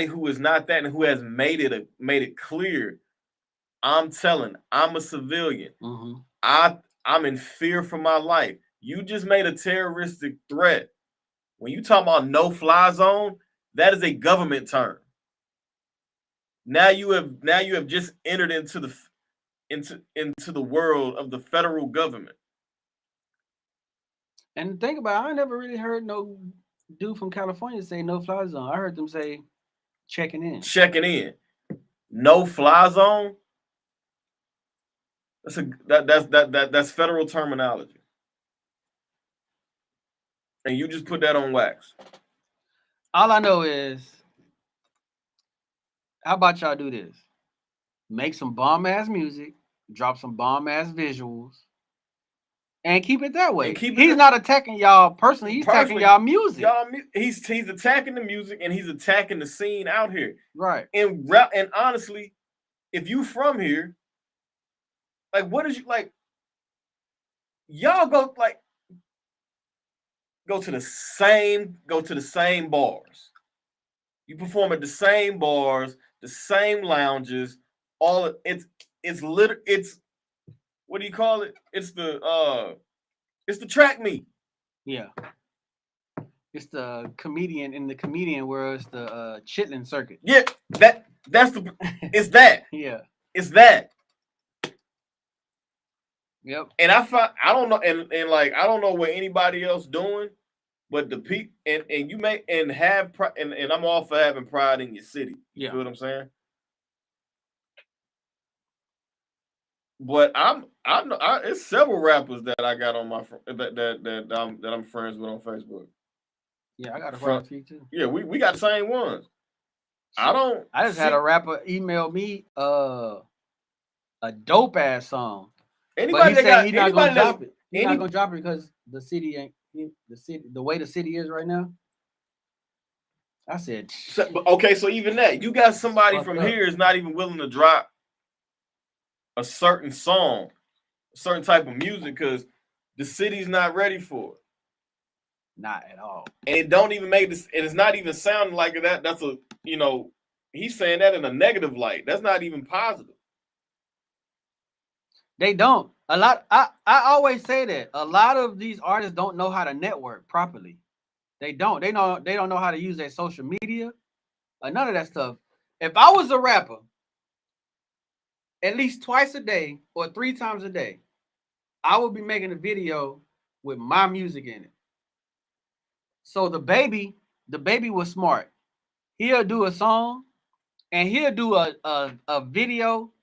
who is not that and who has made it clear. I'm a civilian. Mm-hmm. I'm in fear for my life. You just made a terroristic threat. When you talk about no-fly zone, that is a government term. Now you have just entered into the world of the federal government. And think about it, I never really heard no dude from California say no fly zone. I heard them say checking in. Checking in. No fly zone. That's federal terminology. And you just put that on wax. All I know is, how about y'all do this? Make some bomb ass music, drop some bomb ass visuals, and keep it that way. He's not attacking y'all personally. He's attacking y'all music. He's attacking the music and he's attacking the scene out here. Right. And honestly, if you from here, like, what is you like? Y'all go to the same bars. You perform at the same bars, the same lounges. It's what do you call it? It's the track meet. Yeah. It's the comedian in the comedian world. It's the chitlin circuit. Yeah, it's that. Yeah, it's that. Yep. And I don't know, and like I don't know what anybody else doing, but the people and you make and have and I'm all for having pride in your city. You feel what I'm saying? But it's several rappers that I got on my that I'm friends with on Facebook. Yeah, I got a few too. Yeah, we got the same ones. I just had a rapper email me a dope ass song. But he said he's not gonna drop it. He's not gonna drop it because the city ain't the way the city is right now. I said, okay, so even that, you got somebody from here is not even willing to drop a certain song, a certain type of music because the city's not ready for it. Not at all. And it don't even make this, and it's not even sounding like that. That's he's saying that in a negative light. That's not even positive. They don't. I always say that. A lot of these artists don't know how to network properly. They don't. They don't know how to use their social media or none of that stuff. If I was a rapper, at least twice a day or 3 times a day, I would be making a video with my music in it. So the baby was smart. He'll do a song and he'll do a video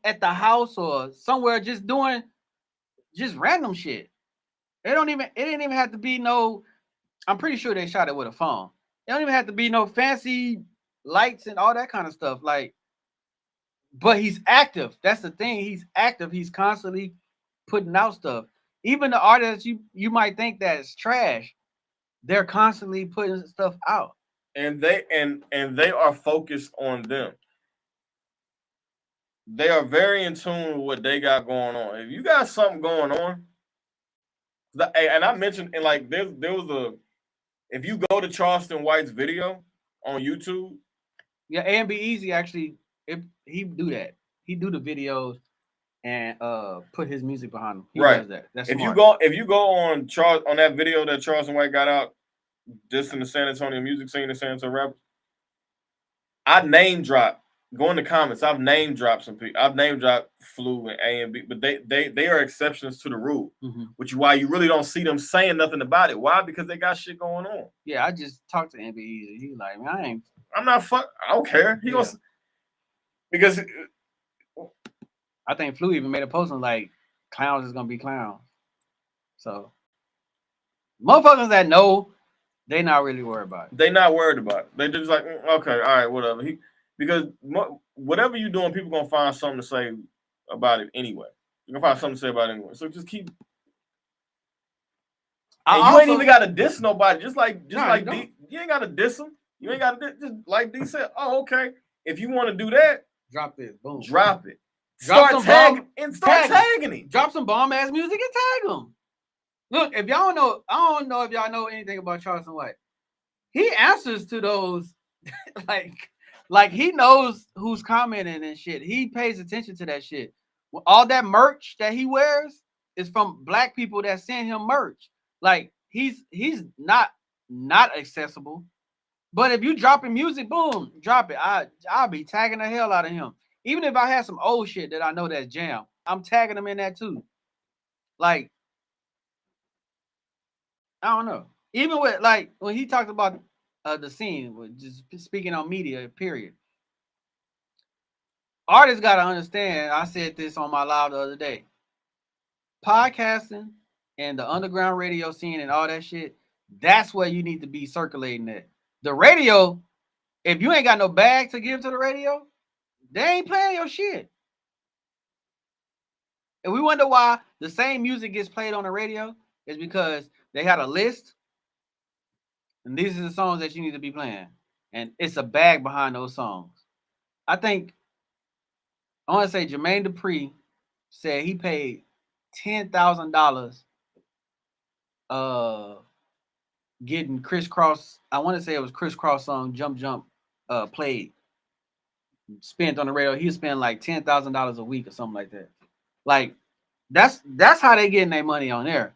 at the house or somewhere just doing just random shit. It didn't even have to be no, I'm pretty sure they shot it with a phone. It don't even have to be no fancy lights and all that kind of stuff. Like, but he's active. That's the thing. He's active. He's constantly putting out stuff. Even the artists you might think that's trash, they're constantly putting stuff out. And they are focused on them. They are very in tune with what they got going on. If you got something going on, and I mentioned, and like there was if you go to Charleston White's video on YouTube, yeah, A&B Easy actually, he do that. He do the videos and put his music behind him. He does that. That's if smart. you go on that video that Charleston White got out, just in the San Antonio music scene, the San Antonio rappers, I name drop. Go in the comments. I've name dropped some people. I've name dropped Flu and A&B, but they are exceptions to the rule, which is why you really don't see them saying nothing about it. Why? Because they got shit going on. Yeah, I just talked to A&B Easy. He like, man, I'm not I don't care. He goes because I think Flu even made a post on like clowns is gonna be clowns. So motherfuckers that know They not really worried about it. They not worried about it. They just like, okay, all right, whatever. Because whatever you doing, people gonna find something to say about it anyway. You gonna find something to say about it anyway. So just keep. And you ain't even gotta diss nobody. Just like D, you ain't gotta diss them. You ain't gotta just like D said. Oh, okay. If you want to do that, drop this. Boom. Drop it. Start tagging him. Drop some bomb ass music and tag him. Look, if y'all don't know, I don't know if y'all know anything about Charleston White. He answers to those like he knows who's commenting and shit. He pays attention to that shit. All that merch that he wears is from black people that send him merch. Like he's not accessible. But if you dropping music, boom, drop it. I'll be tagging the hell out of him. Even if I had some old shit that I know that's jam, I'm tagging him in that too. Like, I don't know. Even with like when he talked about the scene, with just speaking on media, period. Artists gotta understand. I said this on my live the other day. Podcasting and the underground radio scene and all that shit, that's where you need to be circulating at. The radio, if you ain't got no bag to give to the radio, they ain't playing your shit. And we wonder why the same music gets played on the radio is because they had a list, and these are the songs that you need to be playing. And it's a bag behind those songs. I want to say Jermaine Dupri said he paid $10,000 getting Crisscross. I want to say it was Crisscross song Jump Jump played. Spent on the radio. He was spending like $10,000 a week or something like that. Like that's how they getting their money on there.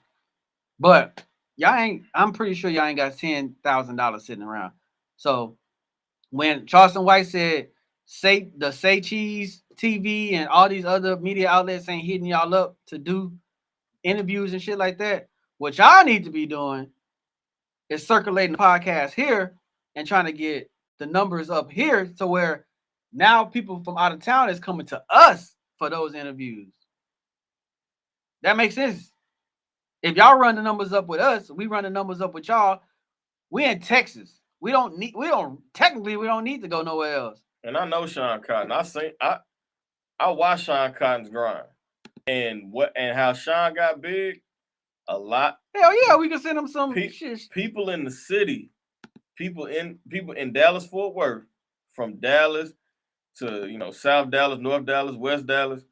But y'all ain't. I'm pretty sure y'all ain't got $10,000 sitting around. So when Charleston White said Say Cheese TV and all these other media outlets ain't hitting y'all up to do interviews and shit like that, what y'all need to be doing is circulating the podcast here and trying to get the numbers up here to where now people from out of town is coming to us for those interviews. That makes sense. If y'all run the numbers up with us, we run the numbers up with y'all. We in Texas. We don't need to go nowhere else. And I know Sean Cotton. I watched Sean Cotton's grind. And how Sean got big, a lot. Hell yeah, we can send him some shit. People in the city, people in Dallas, Fort Worth, from Dallas to South Dallas, North Dallas, West Dallas,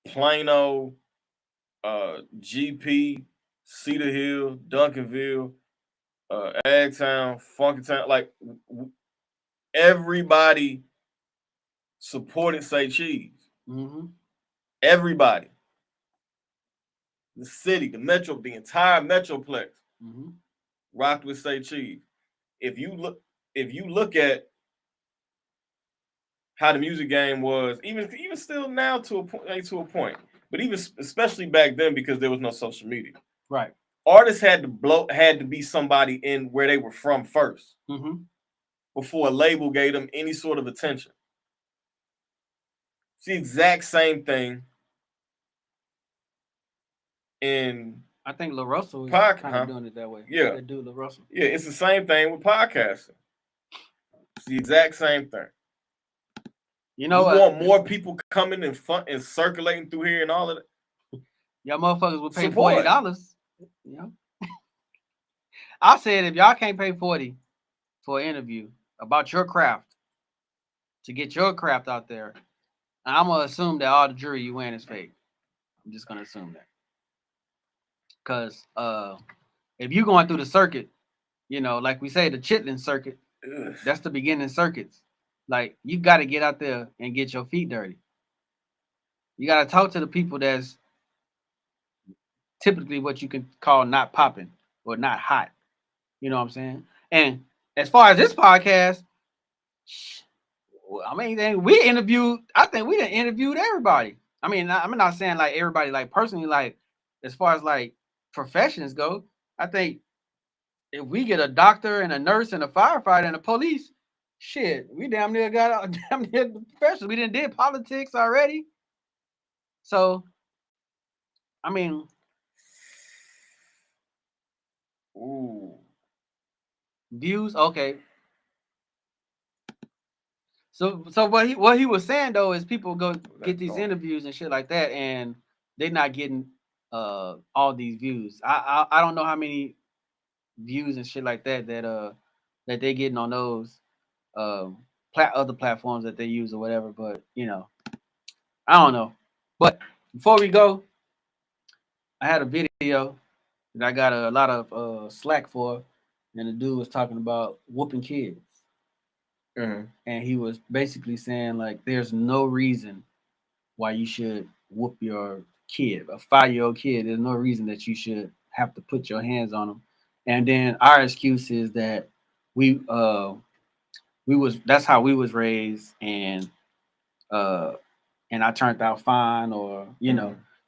Plano, GP, Cedar Hill, Duncanville, Agtown, Funkytown, like everybody supported Say Cheese. Mm-hmm. Everybody. The city, the metro, the entire metroplex rocked with Say Cheese. If you look at how the music game was, even still now to a point, but even especially back then because there was no social media. Right. Artists had to be somebody in where they were from first before a label gave them any sort of attention. It's the exact same thing in I think La Russell is kind of doing it that way. Yeah. That dude La Russell. Yeah, it's the same thing with podcasting. It's the exact same thing. You know what? Want more people coming and circulating through here and all of that. Y'all motherfuckers will pay $40. You know? I said if y'all can't pay $40 for an interview about your craft to get your craft out there, I'm gonna assume that all the jewelry you wearing is fake. I'm just gonna assume that. Because if you're going through the circuit, like we say, the Chitlin circuit, that's the beginning circuits. Like, you got to get out there and get your feet dirty. You got to talk to the people that's typically what you can call not popping or not hot. You know what I'm saying? And as far as this podcast, I mean, I think we done interviewed everybody. I mean, I'm not saying like everybody, like personally, like as far as like professions go, I think if we get a doctor and a nurse and a firefighter and a police, shit, we damn near got damn near the professions. We did politics already. So, I mean, Ooh. Views, okay. So what he was saying though is people go get these interviews and shit like that, and they're not getting all these views. I don't know how many views and shit like that they getting on those um other platforms that they use or whatever. But I don't know. But before we go, I had a video that I got a lot of slack for, and the dude was talking about whooping kids, and he was basically saying like, there's no reason why you should whoop your kid, a 5-year-old kid. There's no reason that you should have to put your hands on them. And then our excuse is that we was that's how we was raised, uh and I turned out fine, or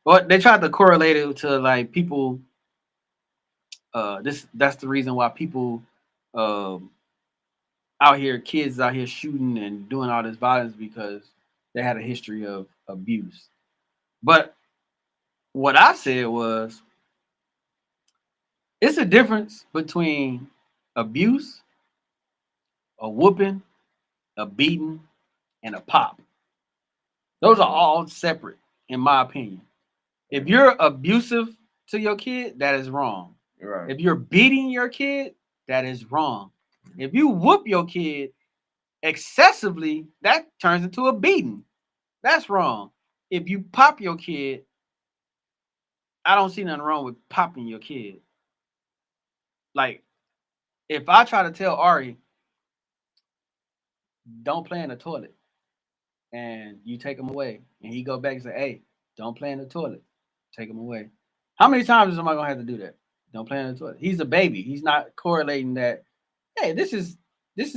but they tried to correlate it to like people. That's the reason why people um out here, kids out here shooting and doing all this violence because they had a history of abuse. But what I said was, it's a difference between abuse, a whooping, a beating, and a pop. Those are all separate, in my opinion. If you're abusive to your kid, that is wrong. Right. If you're beating your kid, that is wrong. If you whoop your kid excessively, that turns into a beating. That's wrong. If you pop your kid, I don't see nothing wrong with popping your kid. Like, if I try to tell Ari, don't play in the toilet, and you take him away, and he go back and say, hey, don't play in the toilet, take him away. How many times am I gonna have to do that? Don't play in the toilet. He's a baby. He's not correlating that, hey, this is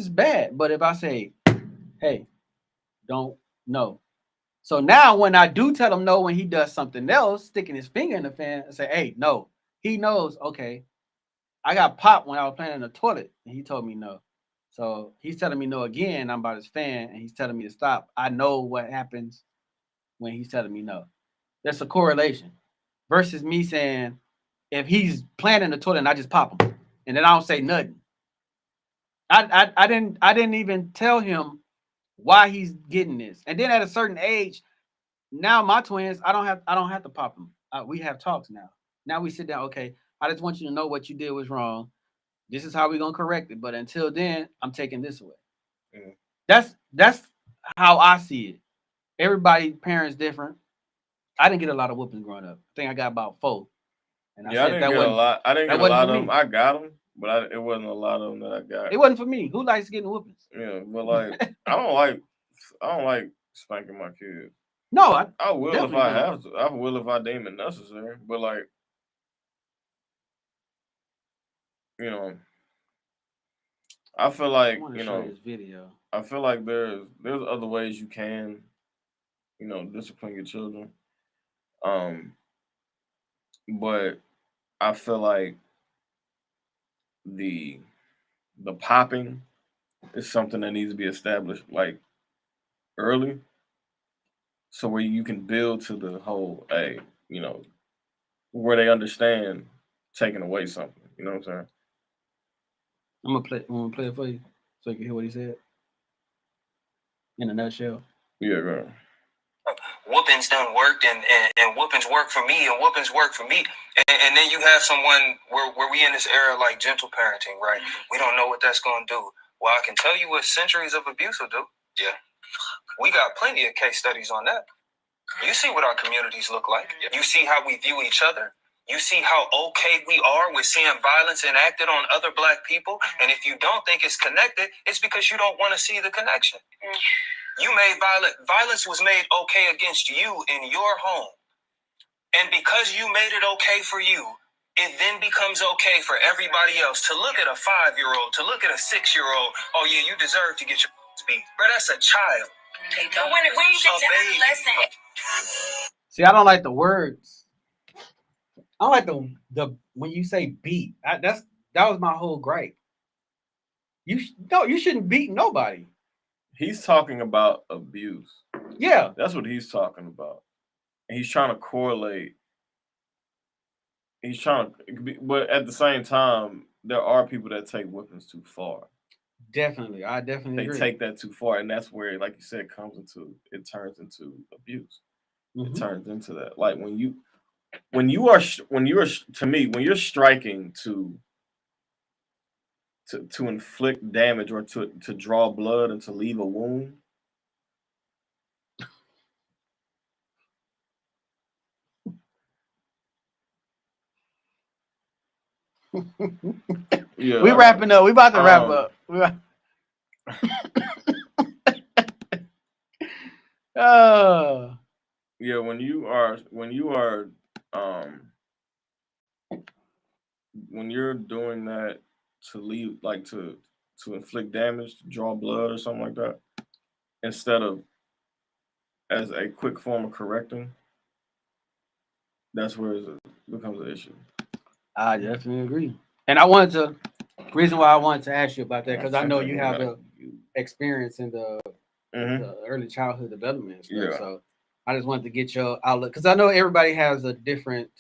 bad. But if I say, hey, don't, no. So now when I do tell him no when he does something else, sticking his finger in the fan and say, hey, no, he knows, okay, I got popped when I was playing in the toilet, and he told me no. So he's telling me no again. I'm about his fan, and he's telling me to stop. I know what happens when he's telling me no. That's a correlation. Versus me saying, if he's playing in the toilet and I just pop him, and then I don't say nothing. I didn't even tell him why he's getting this. And then at a certain age, now my twins, I don't have to pop them. We have talks now. Now we sit down. Okay, I just want you to know what you did was wrong. This is how we're gonna correct it. But until then, I'm taking this away. Mm. That's how I see it. Everybody parents different. I didn't get a lot of whoopings growing up. I think I got about 4. And I Yeah, I said didn't that get a wasn't lot. I didn't that get a wasn't for lot of me. them. I got them, but it wasn't a lot of them that I got. It wasn't for me. Who likes getting whoopings? Yeah, but like I don't like spanking my kids. No, I I will if definitely I don't. have to. I will if I deem it necessary. But like you know, I feel I like want to show you this video. I feel like there's other ways you can discipline your children. Um, but I feel like the the popping is something that needs to be established like early, so where you can build to the whole, hey, you know, where they understand taking away something. You know what I'm saying? I'm gonna play it for you so you can hear what he said in a nutshell. Yeah, right. Whoopings done worked, and whoopings work for me, and whoopings work for me. And then you have someone where we in this era like gentle parenting, right? We don't know what that's going to do. Well, I can tell you what centuries of abuse will do. Yeah. We got plenty of case studies on that. You see what our communities look like. You see how we view each other. You see how okay we are with seeing violence enacted on other black people. And if you don't think it's connected, it's because you don't want to see the connection. You made violence was made okay against you in your home. And because you made it okay for you, it then becomes okay for everybody else to look at a 5-year-old, to look at a 6-year-old. Oh yeah, you deserve to get your beat. Bro, that's a child. But when you get to adolescent. See, I don't like the words. I don't like the when you say beat. That was my whole gripe. You shouldn't beat nobody. He's talking about abuse. Yeah, That's what he's talking about. And he's trying to correlate he's trying to, but at the same time, there are people that take whippings too far. Definitely, I definitely They agree. take that too far, and that's where, like you said, it turns into abuse. It turns into that. Like when you are to me, when you're striking to inflict damage or to draw blood and to leave a wound. Yeah, We wrapping up. We about to wrap up. Yeah, when you're doing that to leave, like to inflict damage, to draw blood or something like that, instead of as a quick form of correcting, that's where it becomes an issue. I definitely agree. And I wanted to reason why I wanted to ask you about that because I know you have the experience in the early childhood development and stuff. Yeah. So I just wanted to get your outlook because I know everybody has a different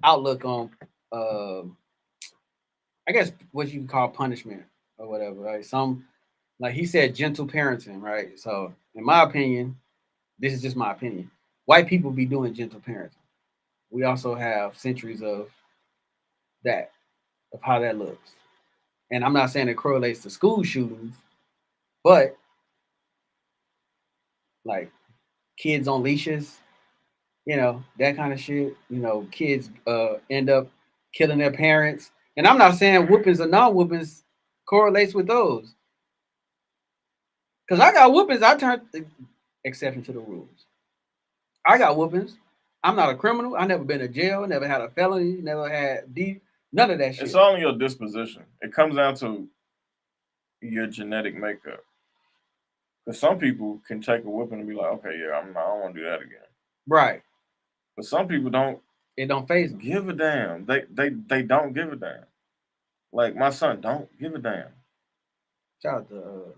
outlook on, I guess what you call punishment or whatever, right? Some, like he said, gentle parenting, right? So in my opinion, this is just my opinion. White people be doing gentle parenting. We also have centuries of that, of how that looks. And I'm not saying it correlates to school shootings, but like kids on leashes, that kind of shit. Kids end up killing their parents. And I'm not saying whoopings or non-whoopings correlates with those. Because I got whoopings, I turned exception to the rules. I got whoopings. I'm not a criminal. I never been to jail, never had a felony, never had none of that shit. It's only your disposition. It comes down to your genetic makeup. Because some people can take a whipping and be like, okay, yeah, I don't want to do that again. Right. But some people don't. It don't phase them. Give a damn. They don't give a damn. Like my son don't give a damn. Shout out to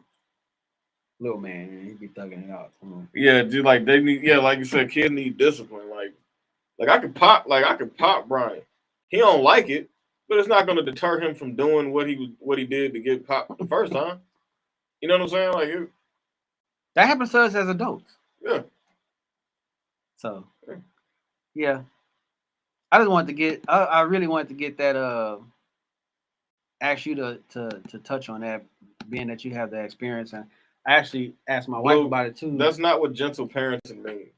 little man, he be thugging it out. Yeah, dude, like they need. Yeah, like you said, kids need discipline. Like I could pop Brian. He don't like it, but it's not going to deter him from doing what he did to get popped the first time. You know what I'm saying? Like that happens to us as adults. Yeah. So, yeah. I just wanted to get. I really wanted to get that. Ask you to touch on that, being that you have the experience, and I actually asked my wife about it too. That's not what gentle parenting means.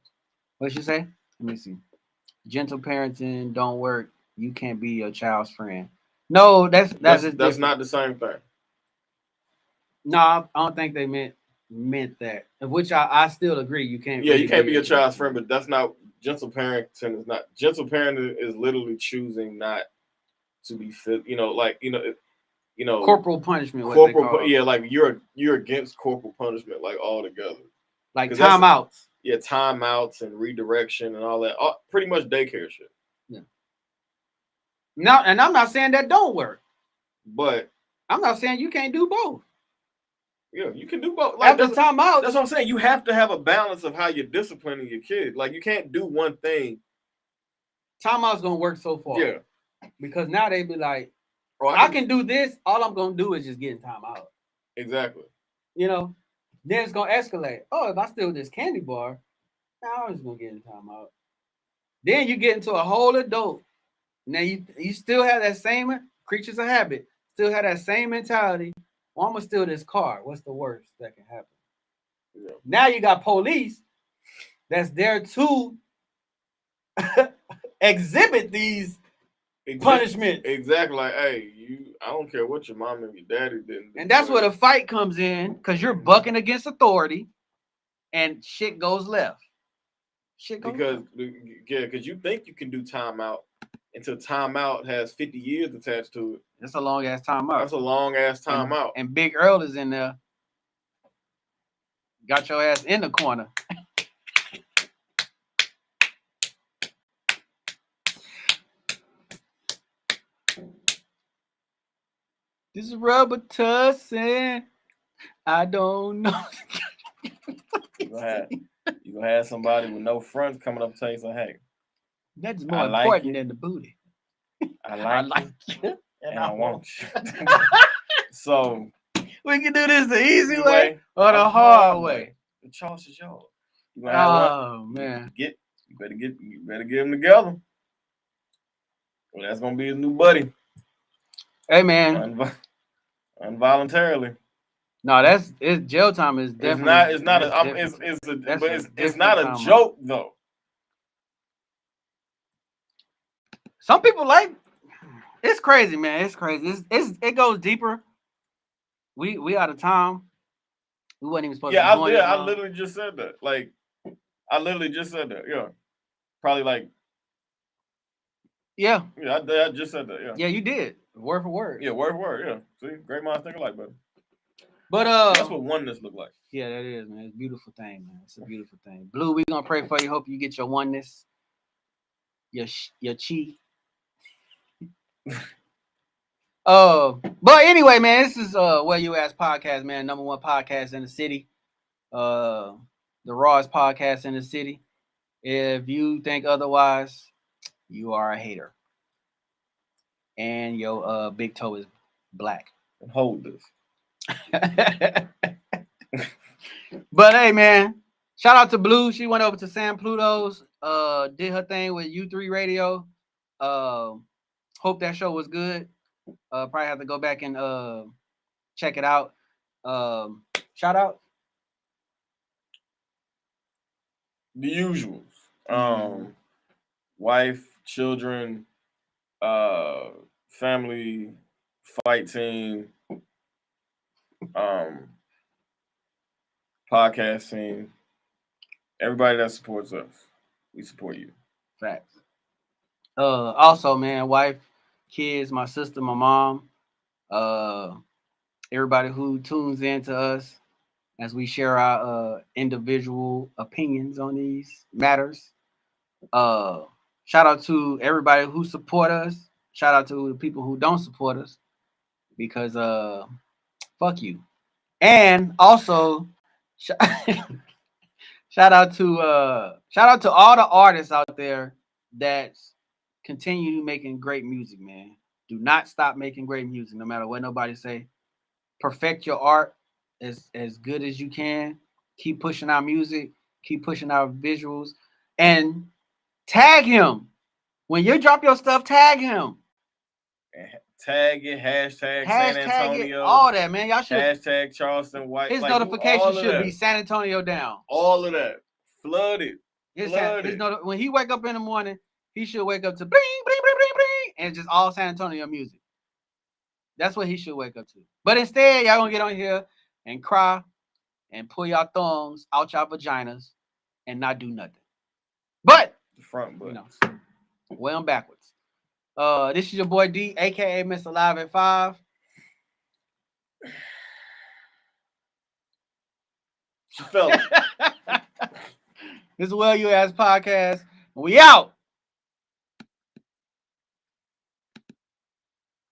What'd she say? Let me see. Gentle parenting don't work. You can't be your child's friend. No, that's not the same thing. No, I don't think they meant that. Which I still agree. You can't. Yeah, you can't be your child's friend, but that's not gentle parenting. Is not gentle parenting is literally choosing not to be fit. Corporal punishment. Yeah, like you're against corporal punishment, like altogether. Like timeouts. Yeah, timeouts and redirection and all that. Pretty much daycare shit. Yeah. No, and I'm not saying that don't work. But I'm not saying you can't do both. Yeah, you can do both. Like after timeout. That's what I'm saying. You have to have a balance of how you're disciplining your kid. Like you can't do one thing. Timeout's gonna work so far. Yeah. Because now they be like, I can do this. All I'm gonna do is just get in timeout. Exactly. Then it's gonna escalate. Oh, if I steal this candy bar, now I'm just gonna get in timeout. Then you get into a whole adult. Now you still have that same creatures of habit. Still have that same mentality. Well, I'm gonna steal this car. What's the worst that can happen? Yeah. Now you got police that's there to exhibit these punishments. Exactly. Like, hey, I don't care what your mom and your daddy did. And that's where the fight comes in, because you're bucking against authority and shit goes left. Because you think you can do timeout until timeout has 50 years attached to it. That's a long ass timeout. That's a long ass timeout. And Big Earl is in there. Got your ass in the corner. This is rubber tussing. I don't know. You gonna have somebody with no fronts coming up and tell you, hey, That's I more like important you. than the booty. I I like like you, you, and I want you. So we can do this the easy easy way or the hard way. the choice is yours. You gonna have one? Oh man. You better get them together. Well, that's gonna be his new buddy, Hey man. involuntarily. No, it's jail time is definitely It's not it's not a joke though. Some people like it's crazy, man. It's crazy. It goes deeper. We out of time. We wasn't even supposed to be going this I long. literally just said that. Like, I literally just said that. Yeah, probably like. Yeah, I just said that. Yeah. Yeah, you did. Word for word. Yeah, word for word. Yeah. See, great minds think alike, buddy. But that's what oneness look like. Yeah, that is, man. It's a beautiful thing, man. It's a beautiful thing. Blue, we gonna pray for you. Hope you get your oneness, your chi. But anyway, man, this is Where You Ask podcast, man. Number one podcast in the city. The rawest podcast in the city. If you think otherwise, you are a hater. And your big toe is black. And hold this. But hey, man, shout out to Blue. She went over to San Pluto's, did her thing with U3 Radio. Hope that show was good. Probably have to go back and check it out. Shout out. The usuals. Wife, children, family, fight team, podcast team. Everybody that supports us, we support you. Facts. Also, man, wife, kids, my sister, my mom, everybody who tunes in to us as we share our individual opinions on these matters. Shout out to everybody who support us. Shout out to the people who don't support us because fuck you. And also shout out to all the artists out there that continue making great music, man. Do not stop making great music, no matter what nobody say. Perfect your art as good as you can. Keep pushing our music. Keep pushing our visuals, and tag him when you drop your stuff. Tag him. Tag it, hashtag San Antonio, it, all that, man. Y'all should hashtag Charleston White. His notification should be San Antonio down. All of that. Flood it. When he wake up in the morning, he should wake up to bling, bling, bling, bling, bling, and just all San Antonio music. That's what he should wake up to. But instead, y'all gonna get on here and cry and pull y'all thumbs out y'all vaginas and not do nothing. But the front butt. Well, I'm backwards. This is your boy D, aka Mr. Live at 5. Fella. This is Well You Ask podcast. We out.